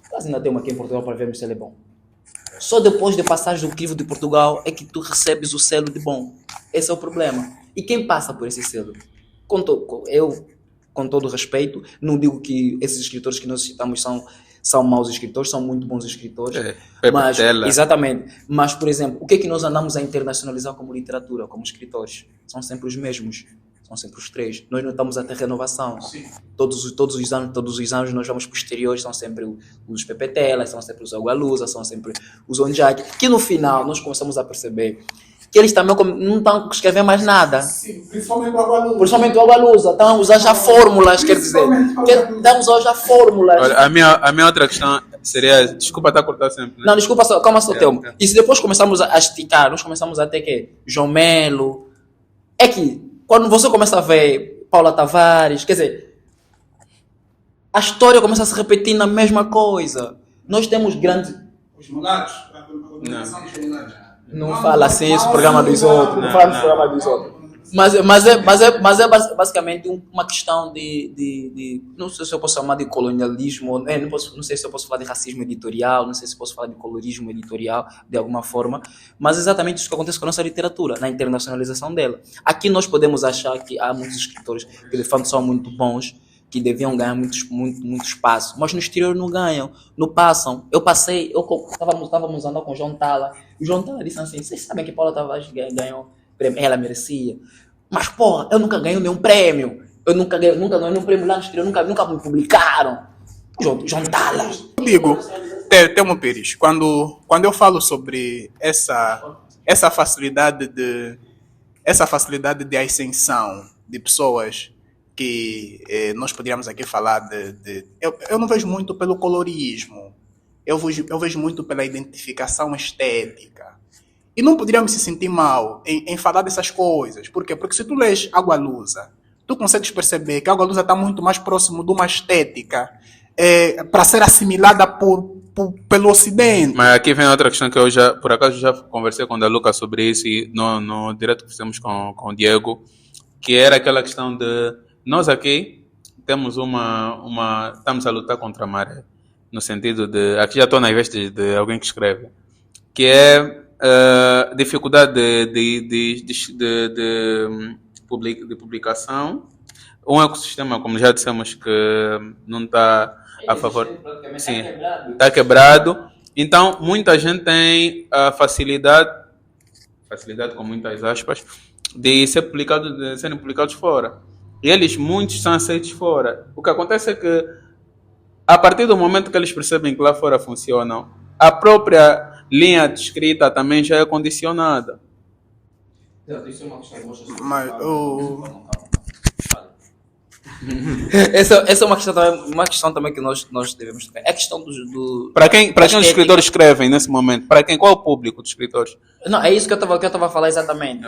Quase ainda Telmo aqui em Portugal para vermos se ele é bom. Só depois de passares do crivo de Portugal é que tu recebes o selo de bom. Esse é o problema. E quem passa por esse selo? Eu, com todo respeito, não digo que esses escritores que nós citamos são maus escritores, são muito bons escritores. Mas, exatamente. Mas, por exemplo, o que é que nós andamos a internacionalizar como literatura, como escritores? São sempre os mesmos. São sempre os três. Nós não estamos a ter renovação. Todos os anos nós vamos posteriores, são sempre os Pepetela, são sempre os Agualusa, são sempre os Onjak, que no final nós começamos a perceber que eles também não estão a escrever mais nada. Sim, principalmente o Agualusa. Principalmente o Agualusa. Estão a usar já fórmulas, quer dizer. Estão a usar já fórmulas. Olha, a minha outra questão seria... Desculpa estar a cortar sempre. Né? Não, desculpa, calma só, Telmo. E se depois começamos a esticar, nós começamos a ter que João Melo. É que, quando você começa a ver Paula Tavares, quer dizer, a história começa a se repetir na mesma coisa. Nós temos grandes... Os mulatos. Não fala assim, esse programa dos outros. Não fala desse programa dos outros. Mas é basicamente uma questão de não sei se eu posso chamar de colonialismo, não sei se eu posso falar de racismo editorial, não sei se eu posso falar de colorismo editorial de alguma forma, mas exatamente isso que acontece com a nossa literatura, na internacionalização dela. Aqui nós podemos achar que há muitos escritores que de fato são muito bons, que deviam ganhar muito espaço, mas no exterior não ganham, não passam. Estávamos andando com o João Tala, e o João Tala disse assim, vocês sabem que Paula Tavares ganhou prêmio, ela merecia, mas porra, eu nunca ganhei nenhum prêmio, eu nunca ganhei nenhum prêmio lá no exterior, nunca me publicaram. João Tala. Eu digo, Telmo Pires, quando eu falo sobre essa facilidade de ascensão de pessoas que nós poderíamos aqui falar eu não vejo muito pelo colorismo, eu vejo muito pela identificação estética. E não poderíamos se sentir mal em falar dessas coisas. Por quê? Porque se tu lês Agualusa, tu consegues perceber que a Agualusa está muito mais próximo de uma estética para ser assimilada pelo Ocidente. Mas aqui vem outra questão que eu por acaso já conversei com a Luca sobre isso e no direto que fizemos com o Diego, que era aquela questão de nós aqui temos estamos a lutar contra a maré, no sentido de, aqui já estou na veste de alguém que escreve, que é dificuldade de publicação, um ecossistema, como já dissemos, que não está a favor, sim, está quebrado. Então, muita gente tem a facilidade com muitas aspas, de serem publicados fora. E muitos são aceitos fora. O que acontece é que, a partir do momento que eles percebem que lá fora funcionam, a própria linha de escrita também já é condicionada. Mas essa é uma questão também que nós devemos ter. É a questão do para quem os escritores escrevem nesse momento? Para quem? Qual é o público dos escritores? Não, é isso que eu estava a falar exatamente.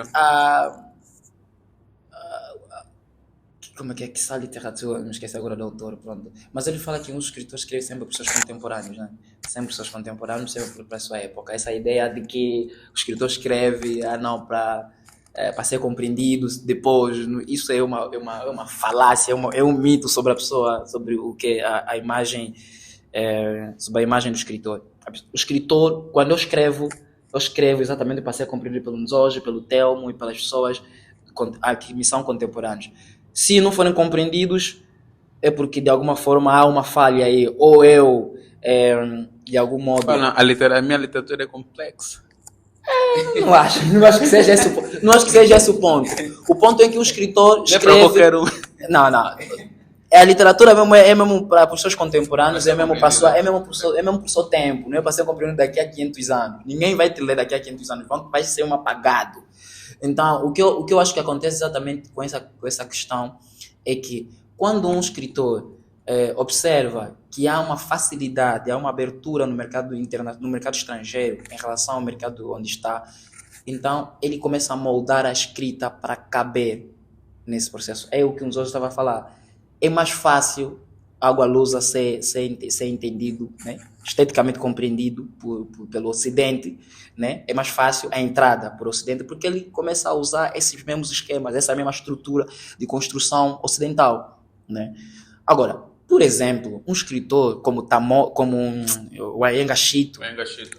Como é que essa literatura, não esqueci agora do autor, pronto. Mas ele fala que um escritor escreve sempre para os seus contemporâneos, né? Sempre para os seus contemporâneos, sempre para a sua época. Essa ideia de que o escritor escreve, para ser compreendido depois, isso é uma falácia, é um mito sobre a pessoa, sobre o que a imagem, sobre a imagem do escritor. O escritor, quando eu escrevo exatamente para ser compreendido pelo Nzoji, pelo Telmo e pelas pessoas que me são contemporâneas. Se não forem compreendidos, é porque de alguma forma há uma falha aí, ou eu, de algum modo... A minha literatura é complexa. Não acho que seja esse o ponto. O ponto é que o escritor escreve... Não é para qualquer um. Não. A literatura é mesmo para os seus contemporâneos, é mesmo para o seu tempo, não é para ser compreendido daqui a 500 anos. Ninguém vai te ler daqui a 500 anos, vai ser um apagado. Então, o que eu acho que acontece exatamente com essa questão é que quando um escritor observa que há uma facilidade, há uma abertura no mercado estrangeiro em relação ao mercado onde está, então ele começa a moldar a escrita para caber nesse processo. É o que o Nzoji estava a falar. É mais fácil a Agualusa ser entendido, né? Esteticamente compreendido pelo Ocidente, né? É mais fácil a entrada para o Ocidente porque ele começa a usar esses mesmos esquemas, essa mesma estrutura de construção ocidental, né? Agora, Por exemplo, um escritor o Ayenga Chito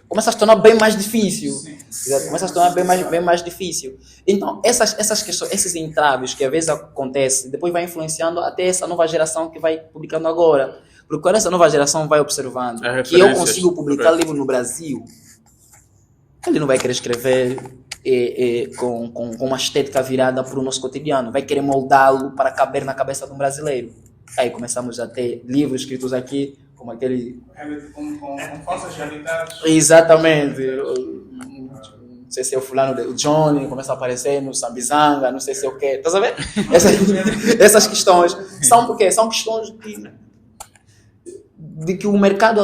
começa a se tornar bem mais difícil. Exato, começa a se tornar bem mais difícil. Então, essas questões, esses entraves que às vezes acontecem, depois vai influenciando até essa nova geração que vai publicando agora. Porque quando essa nova geração vai observando que eu consigo publicar livro no Brasil, ele não vai querer escrever com uma estética virada para o nosso cotidiano, vai querer moldá-lo para caber na cabeça de um brasileiro. Aí começamos a ter livros escritos aqui, como aquele... Com falsas realidades. Exatamente. Não sei se é o fulano, o Johnny, começa a aparecer no Sambizanga, não sei se é o quê. Estás a ver? Essas questões são porque são questões de que o nosso mercado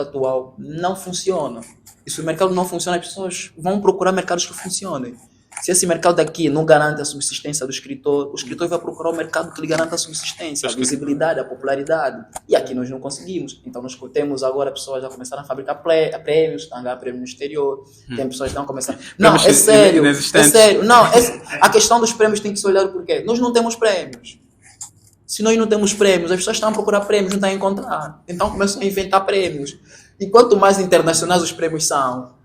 atual não funciona. E se o mercado não funciona, as pessoas vão procurar mercados que funcionem. Se esse mercado daqui não garante a subsistência do escritor, o escritor vai procurar o mercado que lhe garanta a subsistência, a visibilidade, a popularidade. E aqui nós não conseguimos. Então nós temos agora pessoas já começaram a fabricar prêmios, estão a ganhar prêmios no exterior, tem pessoas que estão começando... Não, é sério. Não, a questão dos prêmios tem que se olhar por quê? Nós não temos prêmios. Se nós não temos prêmios, as pessoas estão a procurar prêmios, não estão a encontrar. Então começam a inventar prêmios. E quanto mais internacionais os prêmios são,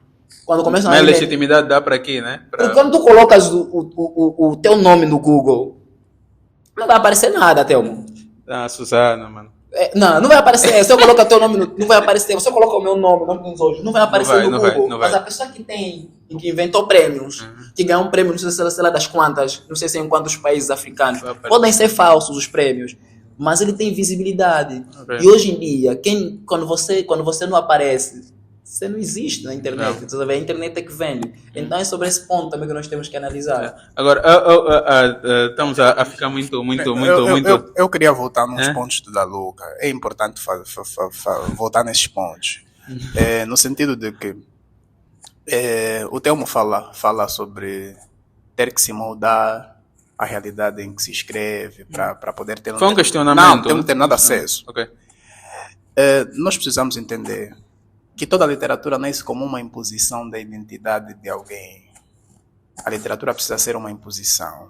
quando começam a legitimidade dá para aqui, né? Porque quando tu colocas o teu nome no Google, não vai aparecer nada, Telmo. Ah, Suzana, mano. Não vai aparecer. Se eu colocar teu nome, não vai aparecer. Se eu colocar o meu nome, o nome dos outros, não vai aparecer no Google. Não vai. Mas a pessoa que inventou prêmios, que ganhou um prêmio, não sei se das quantas, não sei se em quantos países africanos, podem ser falsos os prêmios, mas ele tem visibilidade. Okay. E hoje em dia, quando você não aparece, você não existe na internet. Não. A internet é que vende. Então é sobre esse ponto também que nós temos que analisar. Agora, estamos a ficar muito. Eu queria voltar nos pontos da Luca. É importante voltar nesses pontos. No sentido de que o Telmo fala sobre ter que se moldar a realidade em que se escreve para poder ter... Foi um questionamento. Não ter nada acesso. Okay. Nós precisamos entender que toda a literatura nasce como uma imposição da identidade de alguém. A literatura precisa ser uma imposição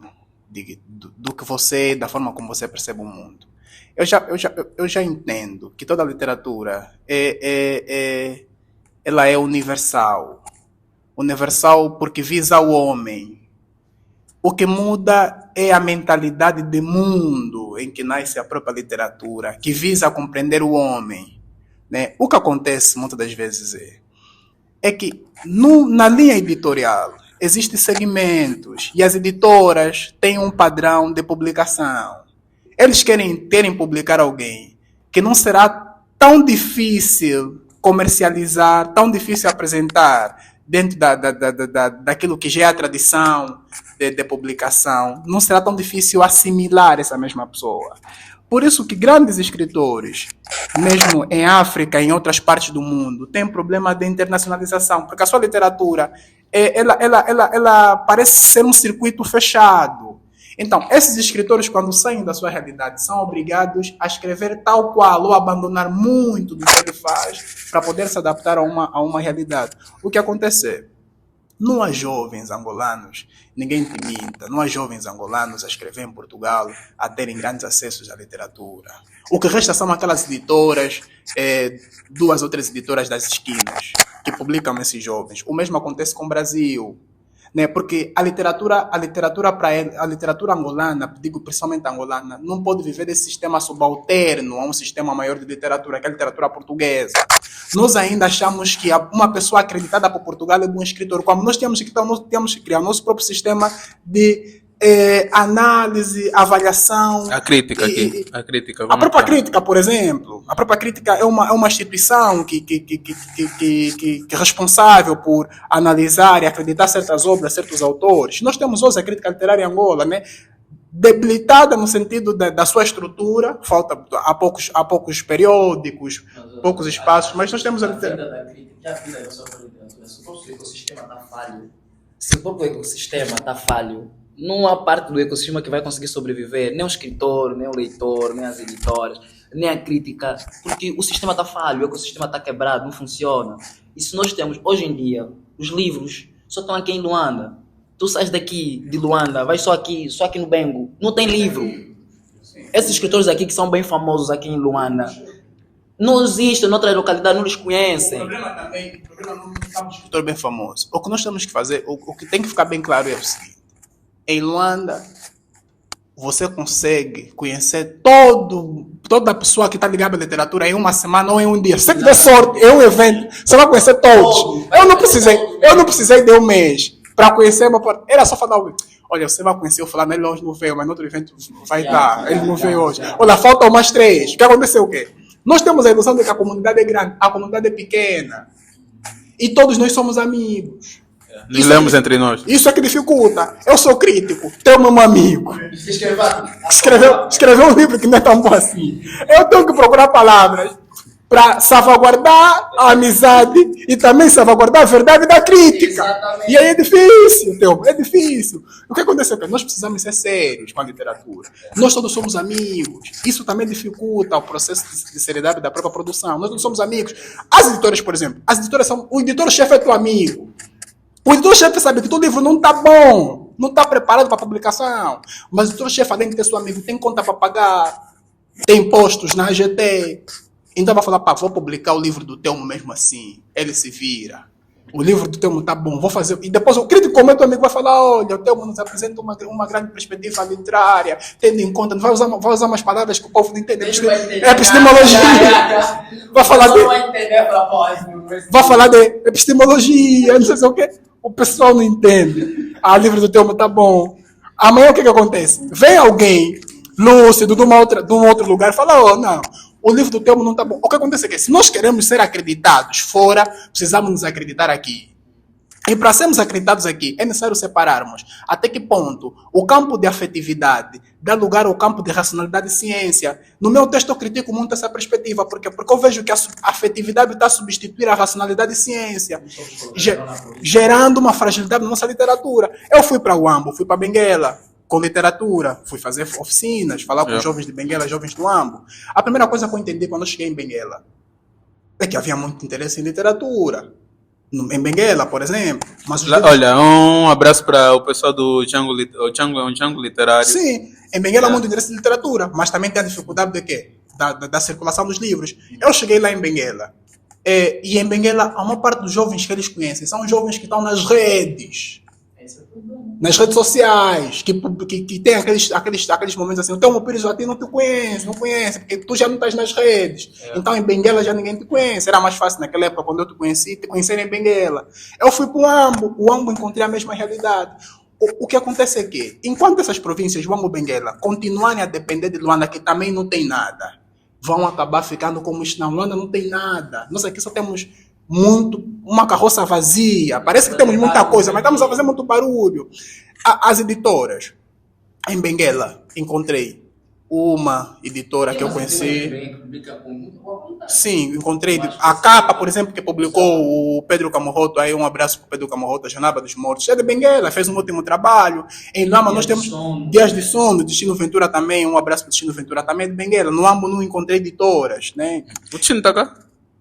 do que você, da forma como você percebe o mundo. Eu já entendo que toda a literatura ela é universal. Universal porque visa o homem. O que muda é a mentalidade de mundo em que nasce a própria literatura, que visa compreender o homem. Né? O que acontece muitas das vezes é que na linha editorial existem segmentos e as editoras têm um padrão de publicação. Eles querem publicar alguém que não será tão difícil comercializar, tão difícil apresentar dentro daquilo que já é a tradição de publicação. Não será tão difícil assimilar essa mesma pessoa. Por isso que grandes escritores, mesmo em África e em outras partes do mundo, têm problema de internacionalização, porque a sua literatura ela parece ser um circuito fechado. Então, esses escritores, quando saem da sua realidade, são obrigados a escrever tal qual ou abandonar muito do que ele faz para poder se adaptar a uma realidade. O que acontece? Não há jovens angolanos, ninguém te minta, não há jovens angolanos a escrever em Portugal, a terem grandes acessos à literatura. O que resta são aquelas editoras, 2 ou 3 editoras das esquinas, que publicam esses jovens. O mesmo acontece com o Brasil. Né? Porque a literatura angolana, digo principalmente angolana, não pode viver desse sistema subalterno a um sistema maior de literatura, que é a literatura portuguesa. Nós ainda achamos que uma pessoa acreditada por Portugal é bom escritor, como nós temos que criar o nosso próprio sistema de análise, avaliação. A crítica aqui. A própria crítica, por exemplo. A própria crítica é uma instituição que é responsável por analisar e acreditar certas obras, certos autores. Nós temos hoje a crítica literária em Angola, né? Debilitada no sentido da sua estrutura, há poucos periódicos, poucos espaços, mas nós temos a literatura. Se o próprio ecossistema está falho, não há parte do ecossistema que vai conseguir sobreviver, nem o escritor, nem o leitor, nem as editoras, nem a crítica, porque o sistema está falho, o ecossistema está quebrado, não funciona. E se nós temos, hoje em dia, os livros só estão aqui em Luanda. Tu sais daqui de Luanda, vai só aqui no Bengo, não tem livro. Esses escritores aqui que são bem famosos aqui em Luanda, não existem em outras localidades, não lhes conhecem. O problema não está no escritor bem famoso. O que nós temos que fazer, o que tem que ficar bem claro é o seguinte. Em Luanda, você consegue conhecer toda pessoa que está ligada à literatura em uma semana ou em um dia. Se você tiver sorte, é um evento, você vai conhecer todos. Eu não precisei de um mês para conhecer uma parte. Era só falar, olha, você vai conhecer o fulano, ele hoje não veio, mas no outro evento vai estar, ele não veio hoje. Olha, faltam mais 3. O que aconteceu o quê? Nós temos a ilusão de que a comunidade é grande, a comunidade é pequena. E todos nós somos amigos. Nos lemos entre nós. Isso é que dificulta. Eu sou crítico, tenho meu amigo. Escreveu um livro que não é tão bom assim. Eu tenho que procurar palavras para salvaguardar a amizade e também salvaguardar a verdade da crítica. Exatamente. E aí é difícil, é difícil. O que acontece é que nós precisamos ser sérios com a literatura. Nós todos somos amigos. Isso também dificulta o processo de seriedade da própria produção. Nós todos somos amigos. As editoras, por exemplo, o editor-chefe é teu amigo. O editor-chefe sabe que teu livro não está bom, não está preparado para publicação. Mas o editor-chefe, além de ter seu amigo, tem conta para pagar, tem impostos na AGT. Então vai falar, vou publicar o livro do Telmo mesmo assim. Ele se vira. O livro do Telmo está bom, vou fazer. E depois o crítico, como é teu amigo, vai falar, olha, o Telmo nos apresenta uma grande perspectiva literária, tendo em conta, não vai usar umas palavras que o povo não entende. É epistemologia. Vai falar de epistemologia, não sei se é o quê. O pessoal não entende. O livro do Telmo está bom. Amanhã o que acontece? Vem alguém lúcido de um outro lugar e fala, não, o livro do Telmo não está bom. O que acontece é que se nós queremos ser acreditados fora, precisamos nos acreditar aqui. E para sermos acreditados aqui, é necessário separarmos até que ponto o campo de afetividade dá lugar ao campo de racionalidade e ciência. No meu texto eu critico muito essa perspectiva, porque eu vejo que a afetividade está a substituir a racionalidade e ciência, gerando uma fragilidade na nossa literatura. Eu fui para o Uambo, fui para Benguela, com literatura, fui fazer oficinas, falar com jovens de Benguela, jovens do Uambo. A primeira coisa que eu entendi quando eu cheguei em Benguela é que havia muito interesse em literatura. Em Benguela, por exemplo. Mas olha, um abraço para o pessoal do Django Literário. Sim, em Benguela há muito interesse em literatura, mas também tem a dificuldade de quê? Da circulação dos livros. Eu cheguei lá em Benguela, e em Benguela, a maior parte dos jovens que eles conhecem são jovens que estão nas redes sociais, que tem aqueles momentos assim, o Telmo Pires a ti não te conhece, porque tu já não estás nas redes. Então em Benguela já ninguém te conhece. Era mais fácil naquela época, quando eu te conhecer em Benguela. Eu fui para o Uambo encontrei a mesma realidade. O que acontece é que, enquanto essas províncias, Uambo e Benguela, continuarem a depender de Luanda, que também não tem nada, vão acabar ficando como isto. Não, Luanda não tem nada. Nós aqui só temos uma carroça vazia. Parece que temos muita coisa, mas estamos a fazer muito barulho. As editoras, em Benguela, encontrei uma editora que eu conheci. Sim, encontrei a capa, por exemplo, que publicou o Pedro Camorroto. Aí um abraço para o Pedro Camorroto, a Janaba dos Mortos. É de Benguela, fez um ótimo trabalho. Em Lama nós temos Dias de Sono, Destino Ventura também. Um abraço para o Destino Ventura também, de Benguela. No Ambo não encontrei editoras, né? O Destino está cá?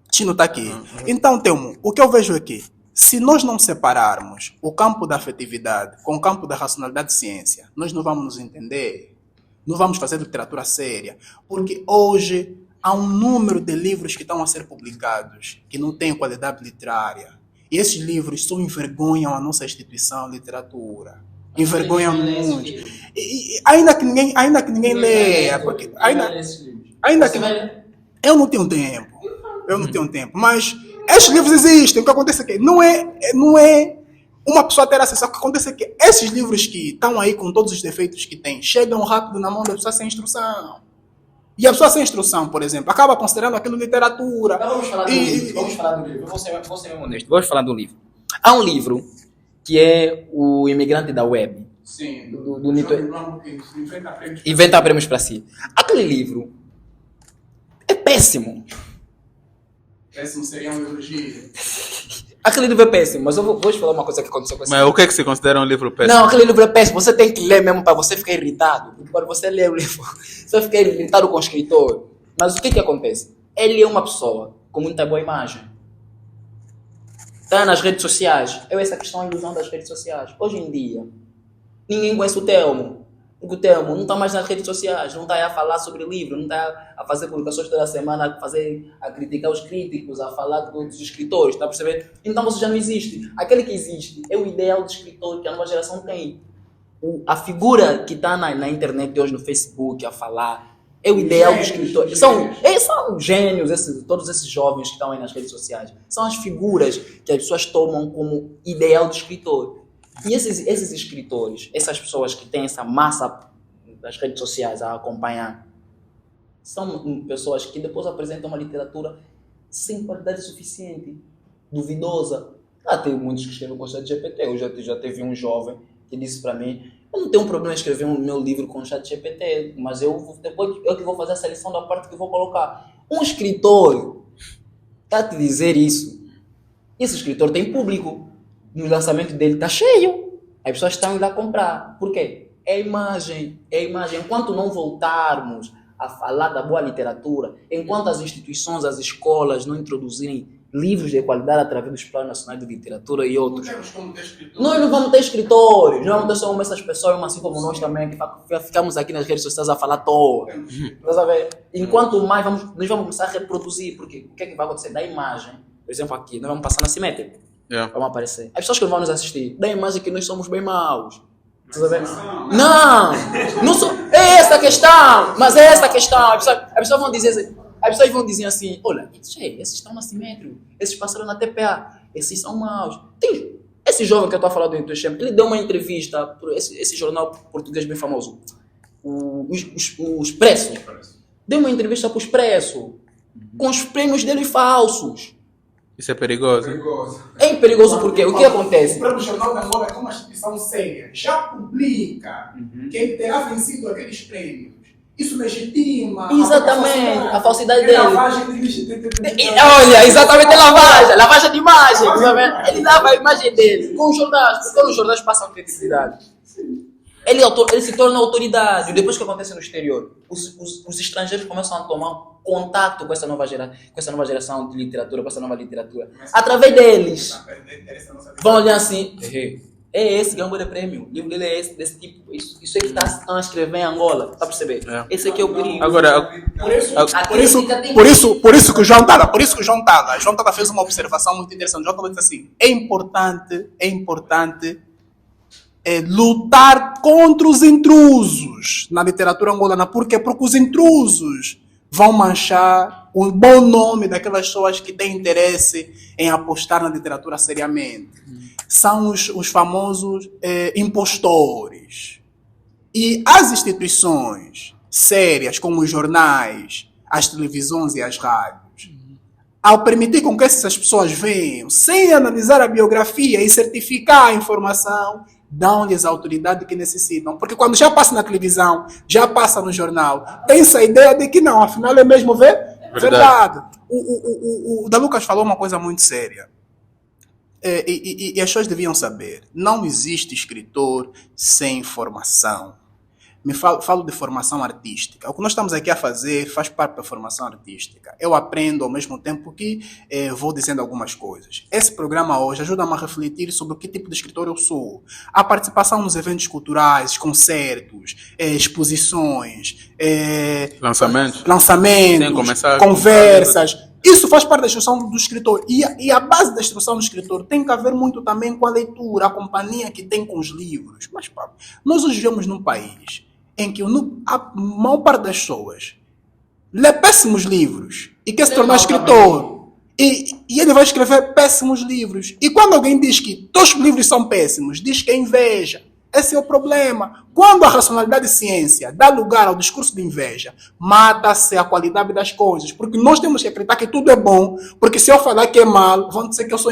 Destino está aqui. Então, Telmo, o que eu vejo aqui, se nós não separarmos o campo da afetividade com o campo da racionalidade e ciência, nós não vamos nos entender, não vamos fazer literatura séria, porque hoje há um número de livros que estão a ser publicados que não têm qualidade literária. E esses livros só envergonham a nossa instituição literatura. Envergonham muito. E ainda que ninguém leia, porque ainda que eu não tenho tempo, mas esses livros existem. O que acontece é que não é uma pessoa ter acesso. O que acontece é que esses livros que estão aí com todos os defeitos que têm, chegam rápido na mão da pessoa sem instrução. E a pessoa sem instrução, por exemplo, acaba considerando aquilo literatura. Então, vamos falar do livro. Vou ser honesto. Vamos falar do livro. Há um livro que é O Imigrante da Web. Sim. Do Nito. Inventa prêmios para si. Aquele livro é péssimo. Péssimo seria um elogio. Aquele livro é péssimo, mas eu vou te falar uma coisa que aconteceu com esse livro. Mas o que é que se considera um livro péssimo? Não, aquele livro é péssimo. Você tem que ler mesmo para você ficar irritado. Porque quando você lê o livro, você vai ficar irritado com o escritor. Mas o que acontece? Ele é uma pessoa com muita boa imagem. Está nas redes sociais. Essa questão é a ilusão das redes sociais. Hoje em dia, ninguém conhece o Telmo. Porque o Telmo não está mais nas redes sociais, não está a falar sobre livro, não está a fazer publicações toda semana, a criticar os críticos, a falar dos escritores, está a perceber? Então você já não existe. Aquele que existe é o ideal de escritor que a nova geração tem. A figura que está na internet hoje, no Facebook, a falar, é o ideal do escritor. São gênios, todos esses jovens que estão aí nas redes sociais. São as figuras que as pessoas tomam como ideal de escritor. E esses escritores, essas pessoas que têm essa massa das redes sociais a acompanhar, são pessoas que depois apresentam uma literatura sem qualidade suficiente, duvidosa. Tem muitos que escrevem com o ChatGPT. Eu já teve um jovem que disse para mim: eu não tenho um problema em escrever o meu livro com o ChatGPT, mas depois eu que vou fazer a seleção da parte que vou colocar. Um escritor está a te dizer isso. Esse escritor tem público. No lançamento dele está cheio. As pessoas estão indo lá comprar. Por quê? É imagem. Enquanto não voltarmos a falar da boa literatura, enquanto as instituições, as escolas não introduzirem livros de qualidade através dos planos nacionais de literatura e outros, nós não vamos ter escritores, não vamos ter só essas pessoas, assim como nós também, que ficamos aqui nas redes sociais a falar à toa. Enquanto mais nós vamos começar a reproduzir, porque o que é que vai acontecer? Da imagem, por exemplo, aqui, nós vamos passar na simétrica. Vamos aparecer. As pessoas que não vão nos assistir, da imagem que nós somos bem maus. Não sou. É essa a questão. Mas é essa a questão. As pessoas vão dizer assim: olha, esses estão na simétrica, esses passaram na TPA, esses são maus. Esse jovem que eu estou a falar do Intuição, ele deu uma entrevista para esse jornal português bem famoso, o Expresso. Deu uma entrevista para o Expresso, com os prêmios dele falsos. Isso é perigoso. É perigoso porque o que acontece? O próprio Jornal da Angola, como uma instituição séria, já publica quem terá vencido aqueles prêmios. Isso legitima exatamente a falsidade dele. Olha, exatamente a lavagem de imagem. Ele lava a imagem dele com os jornais, porque quando os jornais passam credibilidade, ele se torna autoridade. Depois que acontece no exterior, os estrangeiros começam a tomar contato com essa nova geração de literatura, com essa nova literatura. Através deles. Vão olhar assim: é esse ganhou de prêmio. O livro dele é esse, desse tipo. Isso é que estão a escrever em Angola. Está a perceber? Esse aqui é o perigo. Agora, por isso que o João Tala fez uma observação muito interessante. O João Tala disse assim: é importante lutar contra os intrusos na literatura angolana. Por quê? Porque os intrusos vão manchar o bom nome daquelas pessoas que têm interesse em apostar na literatura seriamente. São os famosos impostores. E as instituições sérias, como os jornais, as televisões e as rádios, ao permitir com que essas pessoas venham, sem analisar a biografia e certificar a informação, dão-lhes a autoridade que necessitam. Porque quando já passa na televisão, já passa no jornal, tem essa ideia de que não, afinal é mesmo verdade. O Da Lucas falou uma coisa muito séria. E as pessoas deviam saber, não existe escritor sem formação. Falo de formação artística. O que nós estamos aqui a fazer faz parte da formação artística. Eu aprendo ao mesmo tempo que vou dizendo algumas coisas. Esse programa hoje ajuda-me a refletir sobre o que tipo de escritor eu sou. A participação nos eventos culturais, concertos, exposições, lançamentos, conversas. Isso faz parte da instrução do escritor. E a base da instrução do escritor tem que ver muito também com a leitura, a companhia que tem com os livros. Mas nós hoje vivemos num país em que a maior parte das pessoas lê péssimos livros e quer se tornar escritor. E ele vai escrever péssimos livros. E quando alguém diz que todos os livros são péssimos, diz que é inveja. Esse é o problema. Quando a racionalidade e ciência dá lugar ao discurso de inveja, mata-se a qualidade das coisas. Porque nós temos que acreditar que tudo é bom, porque se eu falar que é mal, vão dizer que eu sou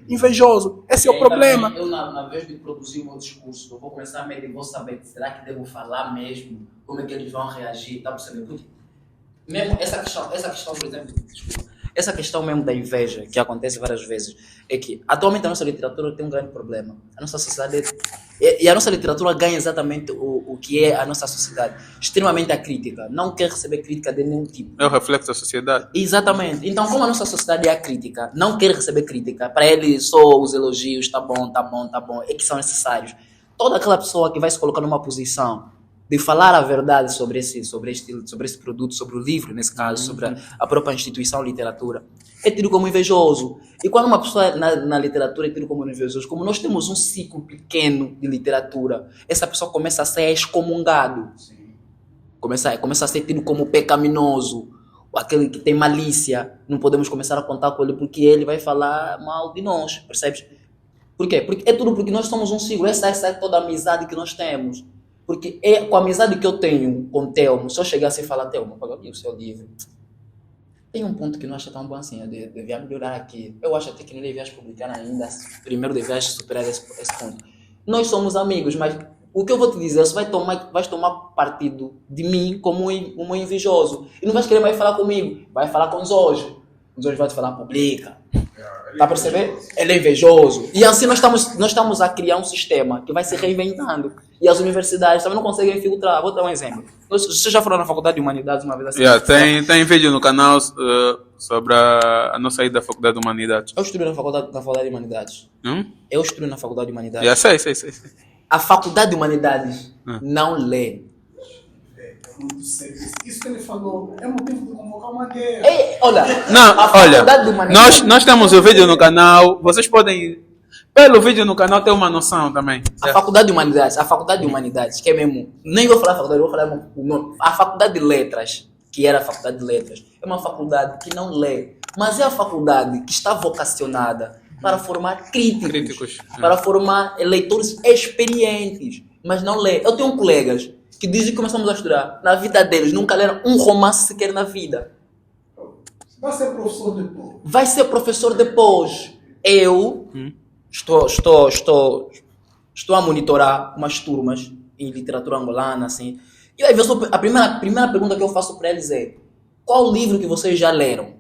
invejoso. Esse é o problema. Eu, na vez de produzir o meu discurso, eu vou começar a medir e vou saber, será que devo falar mesmo? Como é que eles vão reagir? Tá percebendo? Porque mesmo essa questão, por exemplo, essa questão mesmo da inveja, que acontece várias vezes, é que atualmente a nossa literatura tem um grande problema. A nossa sociedade... E a nossa literatura ganha exatamente o que é a nossa sociedade. Extremamente acrítica. Não quer receber crítica de nenhum tipo. É o reflexo da sociedade. Exatamente. Então, como a nossa sociedade é acrítica, não quer receber crítica, para ele só os elogios, tá bom, é que são necessários. Toda aquela pessoa que vai se colocar numa posição de falar a verdade sobre esse produto, sobre o livro, nesse caso, sobre a própria instituição literatura, é tido como invejoso. E quando uma pessoa na literatura é tido como invejoso, como nós temos um ciclo pequeno de literatura, essa pessoa começa a ser excomungado. Começa a ser tido como pecaminoso, aquele que tem malícia. Não podemos começar a contar com ele porque ele vai falar mal de nós, percebes? Por quê? Porque é tudo porque nós somos um ciclo. Essa é toda a amizade que nós temos. Porque é com a amizade que eu tenho com o Telmo, se eu chegasse e falar, Telmo, paga o seu livro. Tem um ponto que não acho tão bom assim, eu devia melhorar aqui. Eu acho até que não devias publicar ainda, primeiro devias superar esse ponto. Nós somos amigos, mas o que eu vou te dizer, você vais tomar partido de mim como um invejoso. E não vais querer mais falar comigo, vai falar com os hoje. Os hoje vai te falar, publica. Tá a perceber? Ele é invejoso. E assim nós estamos a criar um sistema que vai se reinventando. E as universidades também não conseguem filtrar. Vou dar um exemplo. Você já falou na Faculdade de Humanidades uma vez assim? Tem vídeo no canal sobre a nossa ida da Faculdade de Humanidades. Eu estudo na Faculdade de Humanidades. Eu estudo na Faculdade de Humanidades. Sei. A Faculdade de Humanidades não lê. Isso que ele falou é motivo de convocar uma guerra. Nós temos o vídeo no canal. Vocês podem, pelo vídeo no canal, ter uma noção também. A Faculdade de Humanidades, que é mesmo, nem vou falar faculdade, vou falar o nome. A Faculdade de Letras, que era a Faculdade de Letras, é uma faculdade que não lê, mas é a faculdade que está vocacionada para formar críticos. Para formar leitores experientes, mas não lê. Eu tenho colegas que dizem que começamos a estudar, na vida deles nunca leram um romance sequer na vida. Vai ser professor depois. Vai ser professor depois. Eu estou a monitorar umas turmas em literatura angolana, assim. E aí, a primeira pergunta que eu faço para eles é: qual livro que vocês já leram?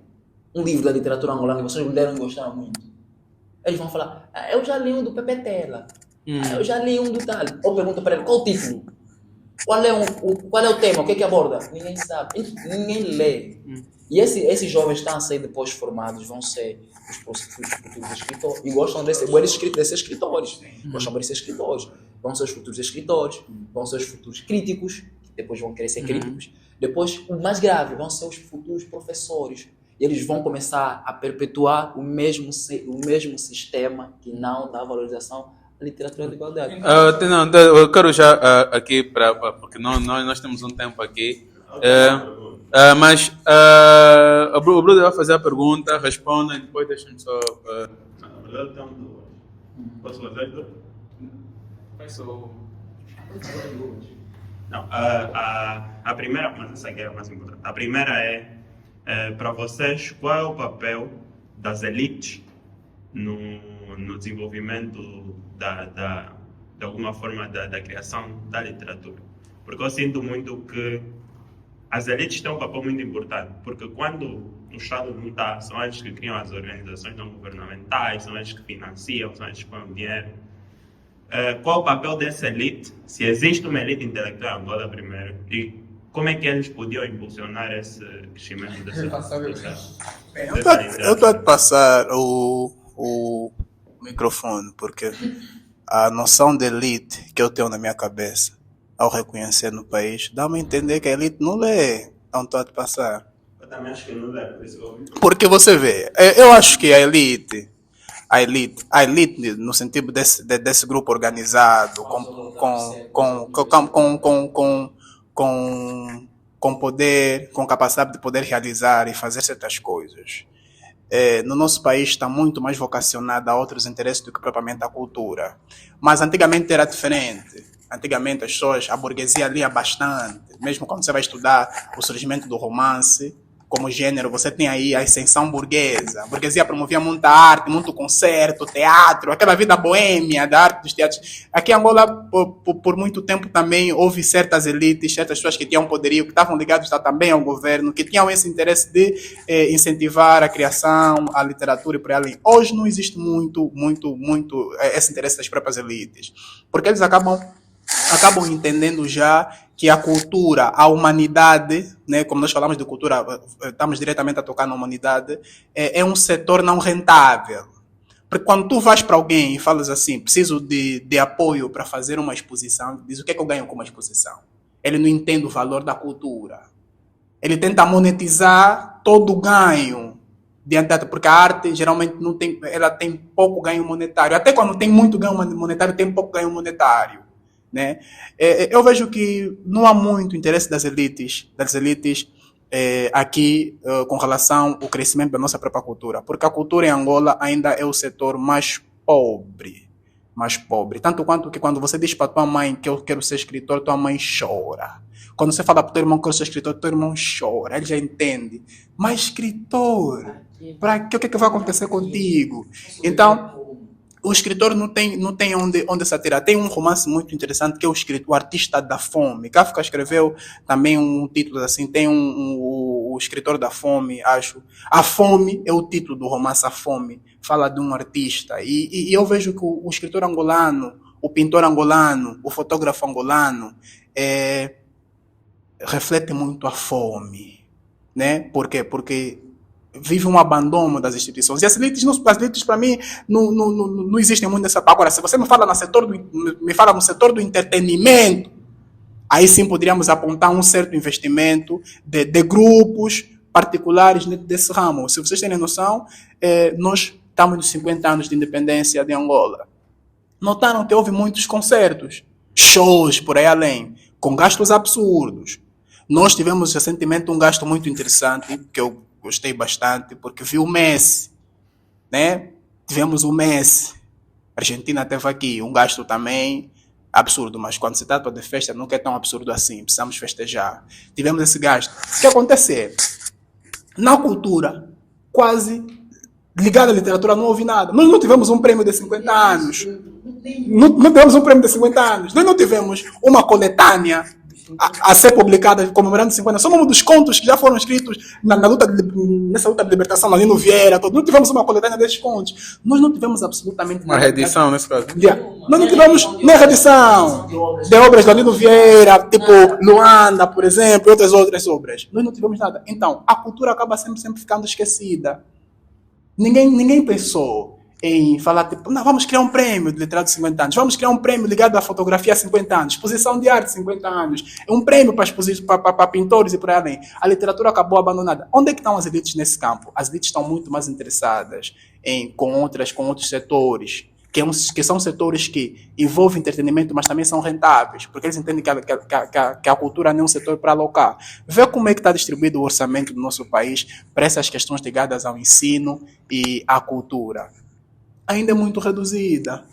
Um livro da literatura angolana que vocês leram e gostaram muito? Eles vão falar: eu já li um do Pepe Tela. Eu já li um do tal. Eu pergunto para ele: qual o título? Qual é o tema? O que é que aborda? Ninguém sabe. Ninguém lê. E esses jovens estão a ser depois formados, vão ser os futuros escritores. E gostam de ser escritores. Gostam de ser escritores. Vão ser os futuros escritores. Vão ser os futuros críticos, que depois vão querer ser críticos. Depois, o mais grave, vão ser os futuros professores. E eles vão começar a perpetuar o mesmo sistema que não dá valorização à literatura de igualdade. Eu quero já aqui, porque nós temos um tempo aqui. Mas o Bruno vai fazer a pergunta, responda e depois deixa-me só. Na verdade, tem duas. Posso fazer duas? Não, a primeira, mas essa aqui é a mais importante. A primeira para vocês, qual é o papel das elites no desenvolvimento de alguma forma da criação da literatura? Porque eu sinto muito que as elites têm um papel muito importante, porque quando o Estado não está, são eles que criam as organizações não governamentais, são eles que financiam, são eles que põem dinheiro. Qual o papel dessa elite, se existe uma elite intelectual em Angola primeiro, e como é que eles podiam impulsionar esse crescimento dessa eu estou a passar o microfone, porque a noção de elite que eu tenho na minha cabeça, ao reconhecer no país, dá-me a entender que a elite não lê. Então estou a te passar. Eu também acho que não lê, por isso eu... Porque você vê, eu acho que a elite no sentido desse grupo organizado, com poder, com capacidade de poder realizar e fazer certas coisas. No nosso país está muito mais vocacionada a outros interesses do que propriamente a cultura. Mas antigamente era diferente. Antigamente a burguesia lia bastante. Mesmo quando você vai estudar o surgimento do romance como gênero, você tem aí a ascensão burguesa. A burguesia promovia muita arte, muito concerto, teatro, aquela vida boêmia da arte dos teatros. Aqui em Angola, por muito tempo também, houve certas elites, certas pessoas que tinham poderio, que estavam ligadas também ao governo, que tinham esse interesse de incentivar a criação, a literatura e por aí além. Hoje não existe muito esse interesse das próprias elites, porque eles acabam entendendo já que a cultura, a humanidade, né, como nós falamos de cultura, estamos diretamente a tocar na humanidade, é um setor não rentável. Porque quando tu vais para alguém e falas assim, preciso de apoio para fazer uma exposição, diz o que é que eu ganho com uma exposição? ele não entende o valor da cultura. Ele tenta monetizar todo o ganho diante da, porque a arte geralmente não tem, ela tem pouco ganho monetário. Até quando tem muito ganho monetário, tem pouco ganho monetário, né? Eu vejo que não há muito interesse das elites aqui com relação ao crescimento da nossa própria cultura, porque a cultura em Angola ainda é o setor mais pobre, tanto quanto que quando você diz para tua mãe que eu quero ser escritor, tua mãe chora. Quando você fala para teu irmão que eu quero ser escritor, teu irmão chora, ele já entende. Mas escritor, para que o que, é que vai acontecer contigo? Então, o escritor não tem onde se atirar. Tem um romance muito interessante que é o Artista da Fome. Kafka escreveu também um título assim, tem o Escritor da Fome, acho. A Fome é o título do romance, A Fome. Fala de um artista. E eu vejo que o escritor angolano, o pintor angolano, o fotógrafo angolano, reflete muito a fome, né? Por quê? Porque vive um abandono das instituições. E as elites para mim, não existem muito nessa... Agora, se você me fala no setor do entretenimento, aí sim poderíamos apontar um certo investimento de grupos particulares desse ramo. Se vocês têm noção, nós estamos nos 50 anos de independência de Angola. Notaram que houve muitos concertos, shows por aí além, com gastos absurdos. Nós tivemos recentemente um gasto muito interessante, que eu gostei bastante, porque vi o Messi, né? Tivemos o Messi. A Argentina teve aqui um gasto também absurdo, mas quando se trata de festa nunca é tão absurdo assim, precisamos festejar. Tivemos esse gasto. O que aconteceu? Na cultura, quase ligado à literatura, não houve nada. Nós não tivemos um prêmio de 50 anos. Não tivemos um prêmio de 50 anos. Nós não tivemos uma coletânea a ser publicada comemorando 50 anos. Só um dos contos que já foram escritos nessa luta de libertação, ali no Vieira, todo. Não tivemos uma coletânea desses contos. Nós não tivemos absolutamente nada. Uma reedição, nesse caso? Nós não tivemos nem reedição de obras do Alino Vieira, tipo Luanda, por exemplo, e outras obras. Nós não tivemos nada. Então, a cultura acaba sempre ficando esquecida. Ninguém pensou em falar, tipo, não, vamos criar um prêmio de literatura de 50 anos, vamos criar um prêmio ligado à fotografia há 50 anos, exposição de arte 50 anos, um prêmio para pintores e por aí além. A literatura acabou abandonada. Onde é que estão as elites nesse campo? As elites estão muito mais interessadas com outros setores, que são setores que envolvem entretenimento, mas também são rentáveis, porque eles entendem que a cultura não é um setor para alocar. Vê como é que está distribuído o orçamento do nosso país para essas questões ligadas ao ensino e à cultura. Ainda é muito reduzida.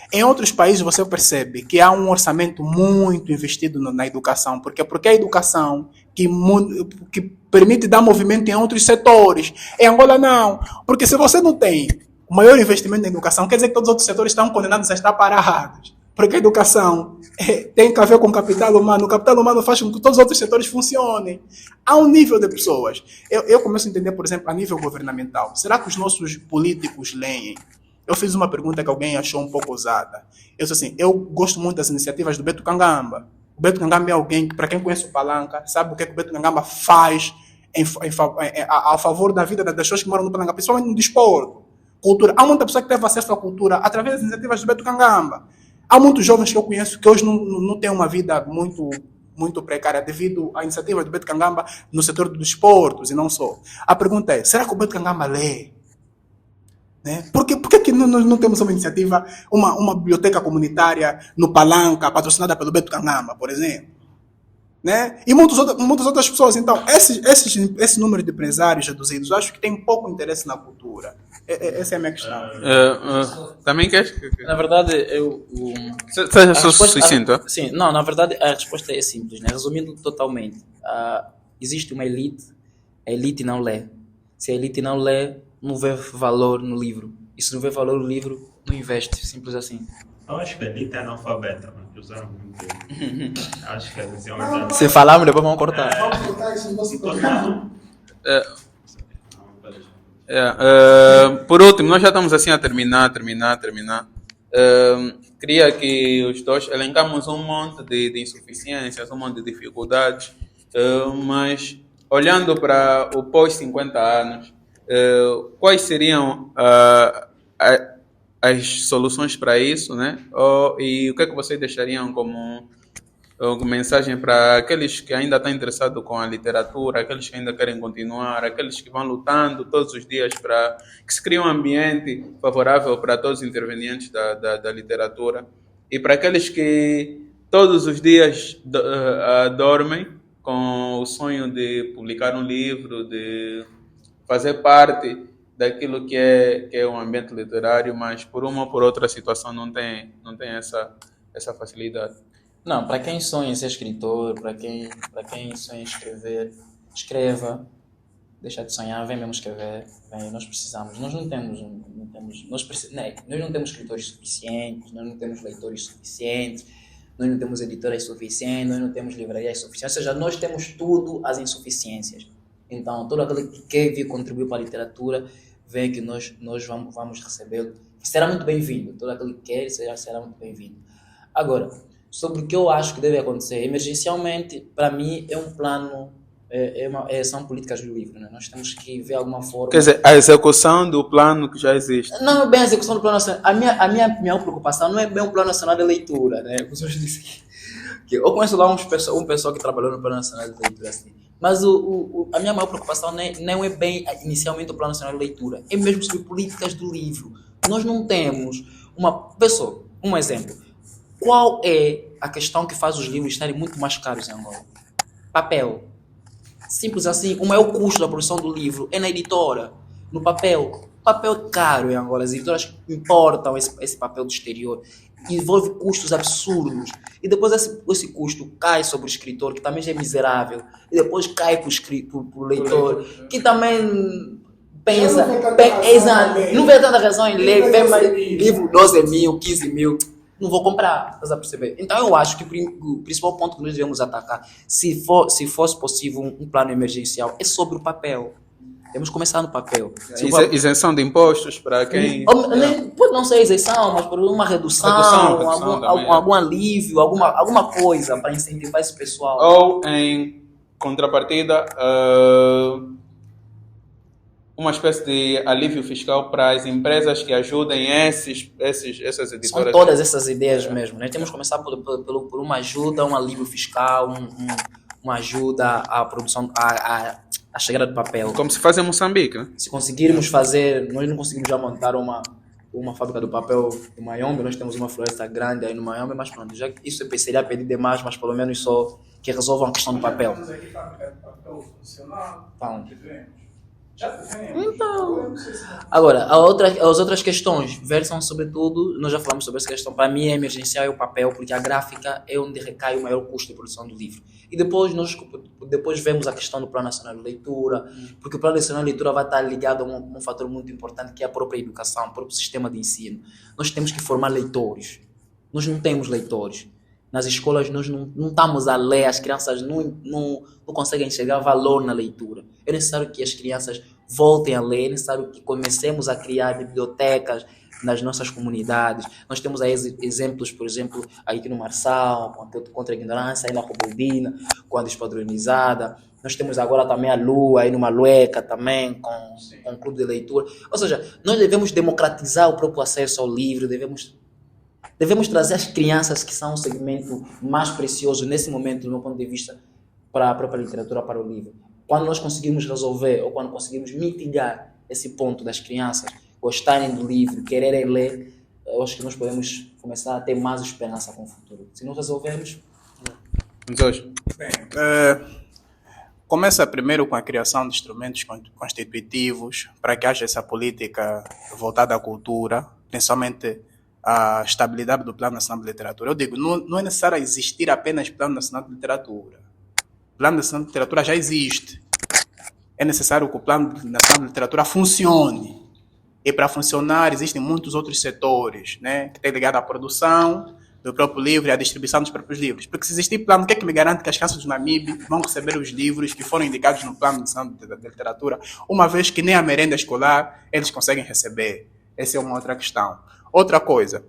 Em outros países você percebe que há um orçamento muito investido na educação. Por quê? Porque é a educação que permite dar movimento em outros setores. Em Angola não. Porque se você não tem o maior investimento na educação, quer dizer que todos os outros setores estão condenados a estar parados. Porque a educação tem a ver com o capital humano. O capital humano faz com que todos os outros setores funcionem. Há um nível de pessoas. Eu começo a entender, por exemplo, a nível governamental. Será que os nossos políticos leem? Eu fiz uma pergunta que alguém achou um pouco ousada. Eu disse assim, eu gosto muito das iniciativas do Beto Kangamba. O Beto Kangamba é alguém que, para quem conhece o Palanca, sabe o que o Beto Kangamba faz a favor da vida das pessoas que moram no Palanca, principalmente no desporto, cultura. Há muita pessoa que teve acesso à cultura através das iniciativas do Beto Kangamba. Há muitos jovens que eu conheço que hoje não têm uma vida muito precária devido à iniciativa do Beto Kangamba no setor dos desportos e não só. A pergunta é, será que o Beto Kangamba lê? Né? Por que nós não temos uma iniciativa, uma biblioteca comunitária no Palanca, patrocinada pelo Beto Kangamba, por exemplo? Né? E muitas outras pessoas. Então, esse número de empresários reduzidos, eu acho que tem pouco interesse na cultura. Essa é a minha questão. Também queres? Na verdade, Seja sucinto. Sim, não, na verdade a resposta é simples, né? Resumindo totalmente, existe uma elite, a elite não lê. Se a elite não lê, não vê valor no livro. E se não vê valor no livro, não investe. Simples assim. Eu acho que a elite é analfabeta, mas usaram muito. Acho que a visão é... Se falarmos, depois vamos cortar. Por último, nós já estamos assim a terminar. Queria que os dois elencamos um monte de insuficiências, um monte de dificuldades, mas olhando para o pós 50 anos, quais seriam as soluções para isso, né? E o que é que vocês deixariam como mensagem para aqueles que ainda estão interessados com a literatura, aqueles que ainda querem continuar, aqueles que vão lutando todos os dias para que se crie um ambiente favorável para todos os intervenientes da literatura e para aqueles que todos os dias dormem com o sonho de publicar um livro, de fazer parte daquilo que é um ambiente literário, mas por uma ou por outra situação não tem essa facilidade. Não, para quem sonha em ser escritor, para quem sonha em escrever, escreva, deixa de sonhar, vem mesmo escrever, vem, nós precisamos, nós não temos, nós não temos escritores suficientes, nós não temos leitores suficientes, nós não temos editoras suficientes, nós não temos livrarias suficientes, ou seja, nós temos tudo as insuficiências. Então, todo aquele que quer vir contribuir para a literatura, vê que nós vamos recebê-lo, será muito bem-vindo, todo aquele que quer será muito bem-vindo. Agora, sobre o que eu acho que deve acontecer, emergencialmente, para mim, é um plano, são políticas do livro, né? Nós temos que ver alguma forma... Quer dizer, a execução do plano que já existe. Não é bem a execução do plano nacional. A minha preocupação não é bem o plano nacional de leitura, né? Como eu disse que eu conheço lá um pessoal que trabalhou no plano nacional de leitura, assim. Mas a minha maior preocupação não é bem inicialmente o plano nacional de leitura, é mesmo sobre políticas do livro. Nós não temos um exemplo. Qual é a questão que faz os livros estarem muito mais caros em Angola? Papel. Simples assim, o maior custo da produção do livro é na editora, no papel. Papel é caro em Angola, as editoras importam esse papel do exterior, envolve custos absurdos. E depois esse custo cai sobre o escritor, que também já é miserável, e depois cai para o leitor, que também pensa, não vê tanta razão em ler, vê mais livro 12 mil, 15 mil, não vou comprar, estás a perceber? Então eu acho que o principal ponto que nós devemos atacar, se fosse possível um plano emergencial, é sobre o papel. Temos que começar no papel. Isenção de impostos para quem... Pode não ser isenção, mas por uma redução algum alívio, alguma coisa para incentivar esse pessoal. Ou, em contrapartida, uma espécie de alívio fiscal para as empresas que ajudem essas editoras. São todas essas ideias mesmo, né? Temos que começar por uma ajuda, um alívio fiscal, uma ajuda à produção, à chegada do papel. Como se faz em Moçambique, né? Se conseguirmos fazer, nós não conseguimos já montar uma fábrica do papel em Mayombe, nós temos uma floresta grande aí no Mayombe, mas pronto, já isso seria pedir demais, mas pelo menos só que resolvam a questão do papel. Temos aqui fábrica de papel funcional. Então, Já tivemos. Então, agora, as outras questões versam sobretudo, nós já falamos sobre essa questão, para mim é emergencial é o papel, porque a gráfica é onde recai o maior custo de produção do livro. E depois vemos a questão do Plano Nacional de Leitura, porque o Plano Nacional de Leitura vai estar ligado a um fator muito importante, que é a própria educação, o próprio sistema de ensino. Nós temos que formar leitores. Nós não temos leitores. Nas escolas nós não estamos a ler, as crianças não conseguem enxergar valor na leitura. É necessário que as crianças voltem a ler, é necessário que comecemos a criar bibliotecas nas nossas comunidades. Nós temos aí exemplos, por exemplo, aqui no Marçal, contra a ignorância, aí na Coboldina, com a despadronizada. Nós temos agora também a Lua, aí no Malueca também, com o clube de leitura. Ou seja, nós devemos democratizar o próprio acesso ao livro, devemos trazer as crianças, que são o segmento mais precioso nesse momento, do meu ponto de vista, para a própria literatura, para o livro. Quando nós conseguirmos resolver, ou quando conseguirmos mitigar esse ponto das crianças gostarem do livro, quererem ler, eu acho que nós podemos começar a ter mais esperança com o futuro. Se não resolvermos... Bem, começa primeiro com a criação de instrumentos constitutivos para que haja essa política voltada à cultura, principalmente a estabilidade do Plano Nacional de Literatura. Eu digo, não é necessário existir apenas Plano Nacional de Literatura. O Plano Nacional de Literatura já existe. É necessário que o Plano Nacional de Literatura funcione. E para funcionar, existem muitos outros setores, né, que estão ligados à produção do próprio livro e à distribuição dos próprios livros. Porque se existir plano, o que é que me garante que as crianças do Namibe vão receber os livros que foram indicados no Plano Nacional de Literatura, uma vez que nem a merenda escolar eles conseguem receber? Essa é uma outra questão. Outra coisa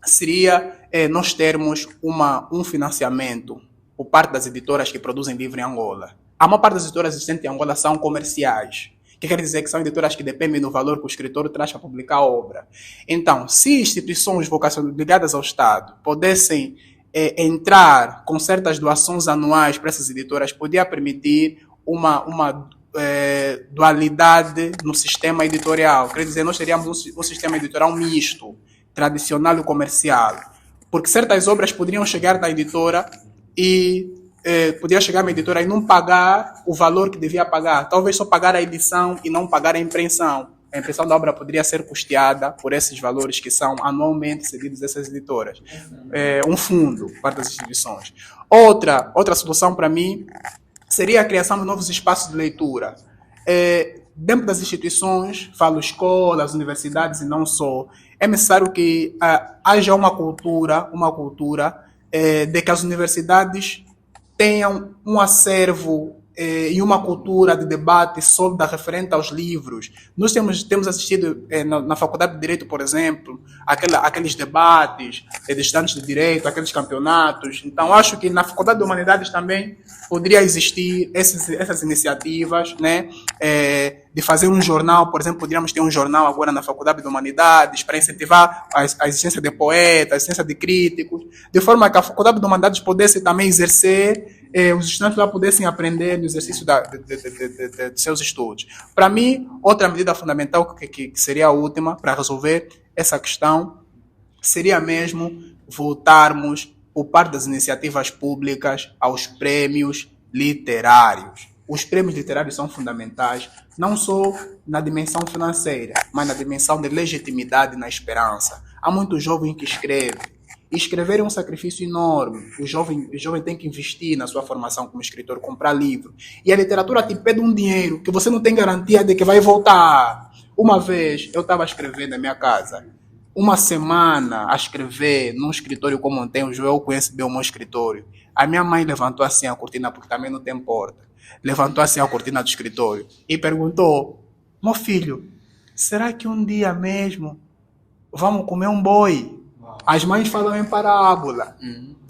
seria nós termos um financiamento por parte das editoras que produzem livro em Angola. A maior parte das editoras existentes em Angola são comerciais, que quer dizer que são editoras que dependem do valor que o escritor traz para publicar a obra. Então, se instituições vocacionais ligadas ao Estado pudessem entrar com certas doações anuais para essas editoras podia permitir uma dualidade no sistema editorial. Quer dizer, nós teríamos um sistema editorial misto, tradicional e comercial. Porque certas obras poderiam chegar na editora e não pagar o valor que devia pagar. Talvez só pagar a edição e não pagar a impressão. A impressão da obra poderia ser custeada por esses valores que são anualmente cedidos a essas editoras. Um fundo para as instituições. Outra solução para mim seria a criação de novos espaços de leitura. Dentro das instituições, falo escolas, universidades e não só, é necessário que haja uma cultura de que as universidades tenham um acervo e uma cultura de debate sólida referente aos livros. Nós temos assistido na Faculdade de Direito, por exemplo, aqueles debates de estudantes de Direito, aqueles campeonatos. Então, acho que na Faculdade de Humanidades também poderia existir essas iniciativas, né? De fazer um jornal, por exemplo, poderíamos ter um jornal agora na Faculdade de Humanidades para incentivar a existência de poetas, a existência de críticos, de forma que a Faculdade de Humanidades pudesse também exercer, os estudantes lá pudessem aprender no exercício de seus estudos. Para mim, outra medida fundamental que seria a última para resolver essa questão seria mesmo voltarmos, por parte das iniciativas públicas, aos prêmios literários. Os prêmios literários são fundamentais, não só na dimensão financeira, mas na dimensão de legitimidade e na esperança. Há muitos jovens que escrevem. E escrever é um sacrifício enorme. O jovem tem que investir na sua formação como escritor, comprar livro. E a literatura te pede um dinheiro que você não tem garantia de que vai voltar. Uma vez, eu estava escrevendo na minha casa. Uma semana a escrever num escritório como tem, o Joel conhece bem o meu escritório. A minha mãe levantou assim a cortina, porque também não tem porta. Levantou assim a cortina do escritório e perguntou: meu filho, será que um dia mesmo vamos comer um boi? As mães falam em parábola.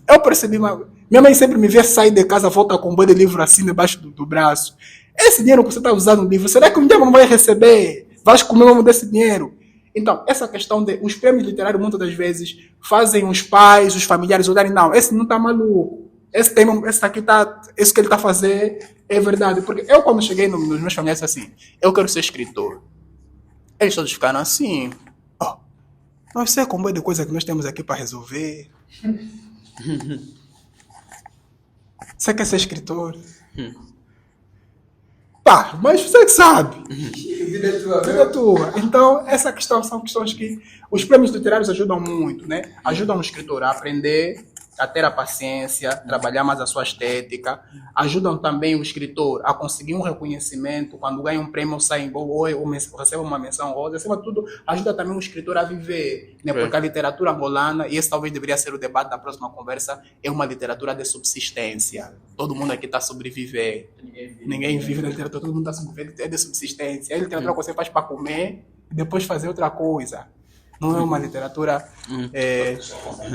Eu percebi, minha mãe sempre me vê sair de casa, volta com um boi de livro assim debaixo do braço. Esse dinheiro que você está usando no livro, será que um dia não vai receber? Vais comer mesmo desse dinheiro? Então, essa questão os prêmios literários muitas das vezes fazem os pais, os familiares olharem: não, esse não está maluco. Esse aqui tá, isso que ele está a fazer é verdade. Porque eu, quando cheguei nos meus familiares, assim, eu quero ser escritor. Eles todos ficaram assim: mas você é com boa de coisa que nós temos aqui para resolver. Você quer ser escritor? Tá, mas você que sabe. Vida é tua. Então, essa questão são questões que os prêmios literários ajudam muito, né? Ajudam o escritor a aprender, a ter a paciência, trabalhar mais a sua estética. Ajudam também o escritor a conseguir um reconhecimento. Quando ganha um prêmio, sai ou recebe uma menção rosa. Acima de tudo, ajuda também o escritor a viver, né? Porque a literatura angolana, e esse talvez deveria ser o debate da próxima conversa, é uma literatura de subsistência. Todo mundo aqui está a sobreviver. Ninguém vive na literatura, todo mundo está a sobreviver, é de subsistência. A literatura que você faz para comer e depois fazer outra coisa. Não é uma literatura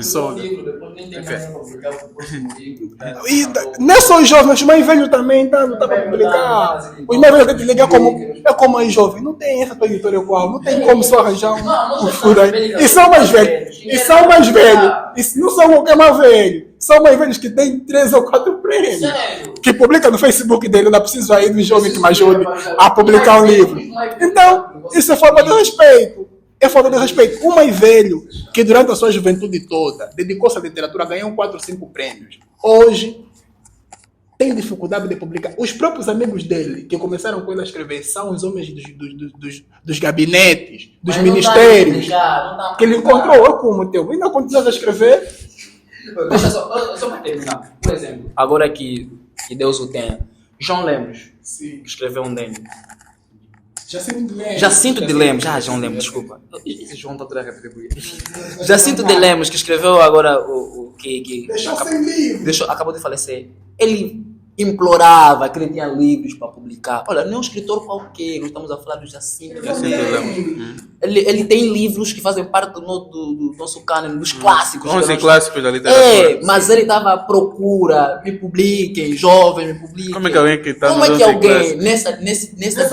sólida. E não é só os jovens, os mais velhos também tá para publicar. Os mais velhos têm que ligar como é jovem. Não tem essa tua editora igual, não tem como só arranjar um furo aí. E são mais velhos. E não são qualquer mais velho. São mais velhos que têm 3 ou 4 prêmios. Que publica no Facebook dele. Não é preciso aí do jovem que me ajude a publicar um livro. Então, isso é forma de respeito. É falta de respeito. Um mais velho, que durante a sua juventude toda dedicou-se à literatura, ganhou 4 ou 5 prêmios. Hoje, tem dificuldade de publicar. Os próprios amigos dele, que começaram com ele a escrever, são os homens dos gabinetes, dos ministérios, que ele encontrou. Eu, como teu, ainda continuas a escrever. Deixa só para terminar. Por exemplo, agora que Deus o tenha, João Lemos, que escreveu um dele. Jacinto de Lemos. João Lemos, desculpa. Esse João está toda a categoria. Jacinto de Lemos, que escreveu agora o que acabou de falecer. Ele implorava que ele tinha livros para publicar. Olha, não é um escritor qualquer, nós estamos a falar do Jacinto de Lemos. Ele tem livros que fazem parte do nosso cânone, dos clássicos. 11 clássicos da literatura. Mas ele estava à procura, me publiquem, jovens, me publiquem. Como é que alguém que está Como é que alguém nessa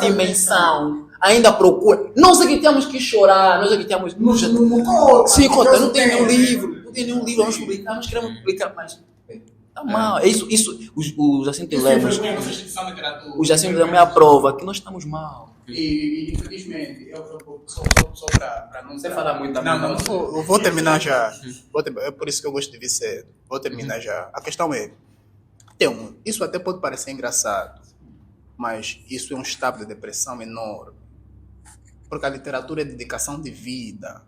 dimensão ainda procura? Não sei que temos que chorar, não sei que temos... Sim, conta, não tem nenhum livro. tem nenhum livro, vamos publicar, nós queremos publicar, mas está mal. É isso, os Jacinto Lemos, os Jacinto Lemos é a prova que nós estamos mal. E infelizmente, só para não Você fala muito também. Não, eu vou terminar já. É por isso que eu gosto de vir cedo. Vou terminar já. A questão é, isso até pode parecer engraçado, mas isso é um estado de depressão enorme. Porque a literatura é dedicação de vida.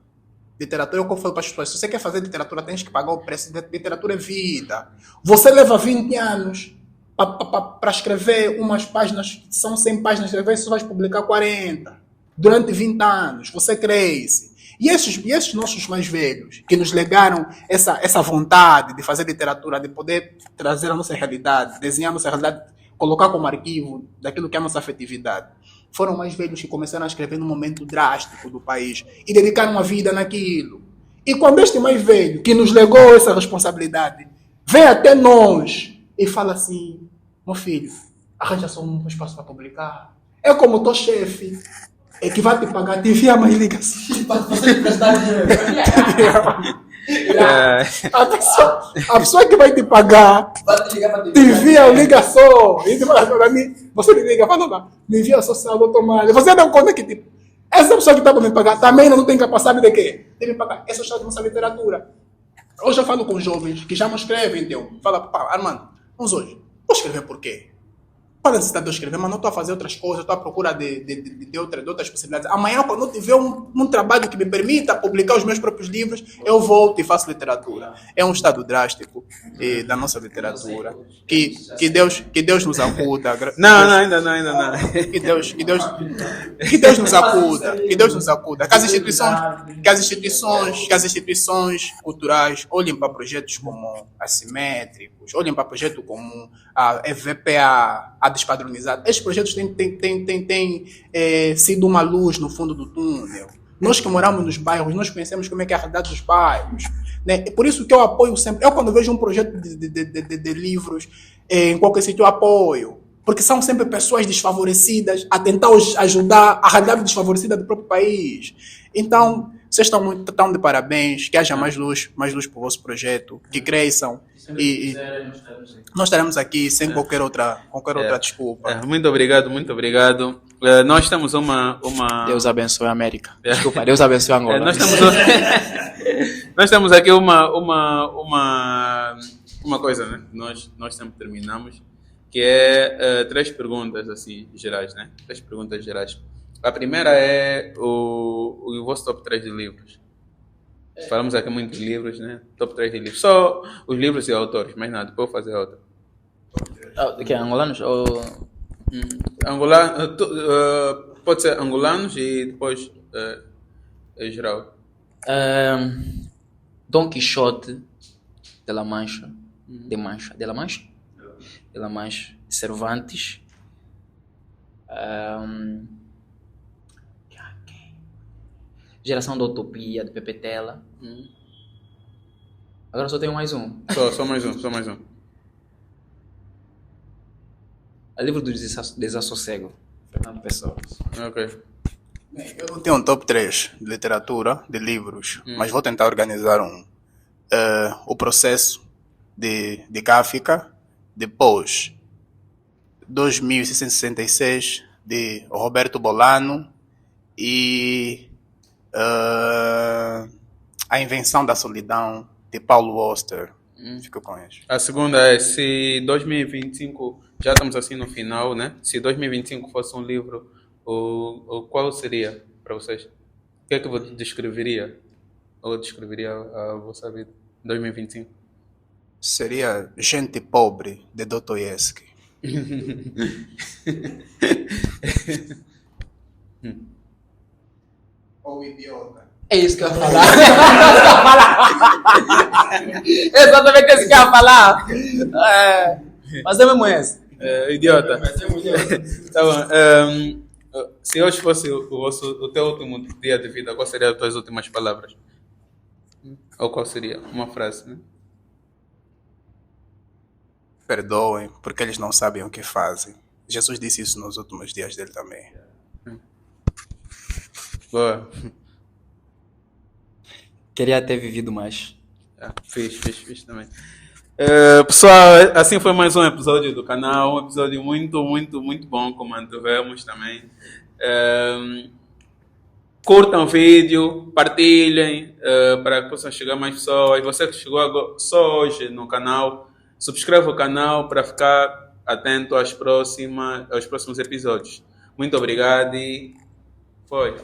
Literatura é o que eu falo para as pessoas. Se você quer fazer literatura, tens que pagar o preço. Literatura é vida. Você leva 20 anos para escrever umas páginas que são 100 páginas, às vezes você vai publicar 40. Durante 20 anos, você cresce. E esses nossos mais velhos, que nos legaram essa vontade de fazer literatura, de poder trazer a nossa realidade, desenhar a nossa realidade, colocar como arquivo daquilo que é a nossa afetividade, foram mais velhos que começaram a escrever num momento drástico do país e dedicaram a vida naquilo. E quando este mais velho, que nos legou essa responsabilidade, vem até nós e fala assim, meu filho, arranja só um espaço para publicar. É como o teu chefe, que vai te pagar, te envia mais ligações para você emprestar dinheiro. A pessoa que vai te pagar te envia ligação. Você me liga, fala, me envia só saldo automático. Você dá conta que tipo, essa pessoa que está para me pagar também não tem capacidade de quê? De me pagar. Essa é a nossa literatura. Hoje eu falo com jovens que já não escrevem, então. Fala, pá, Armando, vamos hoje. Vou escrever por quê? Qual a necessidade de eu escrever? Mas não estou a fazer outras coisas, estou à procura de outras possibilidades. Amanhã, quando eu tiver um trabalho que me permita publicar os meus próprios livros, eu volto e faço literatura. É um estado drástico da nossa literatura. Que Deus nos acuda. Não, ainda não. Que Deus nos acuda. Que Deus nos acuda. Que as instituições culturais olhem para projetos como Assimétricos, olhem para projetos como a EVPA, a Despadronizada. Estes projetos têm sido uma luz no fundo do túnel. Nós que moramos nos bairros, nós conhecemos como é que é a realidade dos bairros. Né? Por isso que eu apoio sempre. Eu, quando vejo um projeto de livros em qualquer sítio, eu apoio. Porque são sempre pessoas desfavorecidas a tentar ajudar a realidade desfavorecida do próprio país. Então, vocês estão de parabéns, que haja mais luz para o vosso projeto, que cresçam. E nós estaremos aqui sem qualquer outra desculpa. Muito obrigado. Nós temos uma... Deus abençoe a América. Desculpa, Deus abençoe a Angola. Nós temos aqui uma coisa, né? Nós sempre terminamos, que é 3 perguntas assim, gerais, né? 3 perguntas gerais. A primeira é o vosso top 3 de livros. Falamos aqui muito de livros, né? Top 3 de livros. Só os livros e autores, mais nada. Depois eu vou fazer outra. Que é angolanos? Ou... Pode ser angolanos e depois geral. Dom Quixote de La Mancha. De La Mancha. Cervantes. Geração da Utopia, de Pepe Tela. Agora só tenho mais um. Só mais um. O livro do Desassossego. Fernando Pessoa. Ok. Eu não tenho um top 3 de literatura, de livros, mas vou tentar organizar um. O Processo, de Kafka. Depois, 2666, de Roberto Bolano. E... A Invenção da Solidão, de Paulo Auster. Fico com isso. A segunda é, se 2025, já estamos assim no final, né? Se 2025 fosse um livro, qual seria para vocês? O que é que você descreveria? Ou descreveria a vossa vida em 2025? Seria Gente Pobre, de Dostoiévski. Ou Idiota. É isso que eu ia falar. Exatamente isso que eu ia falar. Mas é mesmo esse. Idiota. Tá bom. Se hoje fosse o teu último dia de vida, qual seria as tuas últimas palavras? Ou qual seria uma frase, né? Perdoem, porque eles não sabem o que fazem. Jesus disse isso nos últimos dias dele também. Boa. Queria ter vivido mais. Fiz também. Pessoal, assim foi mais um episódio do canal, um episódio muito, muito, muito bom, como antevemos também. Curtam o vídeo, partilhem para que possam chegar mais pessoas. Você que chegou só hoje no canal, subscreva o canal para ficar atento aos próximos episódios. Muito obrigado e foi.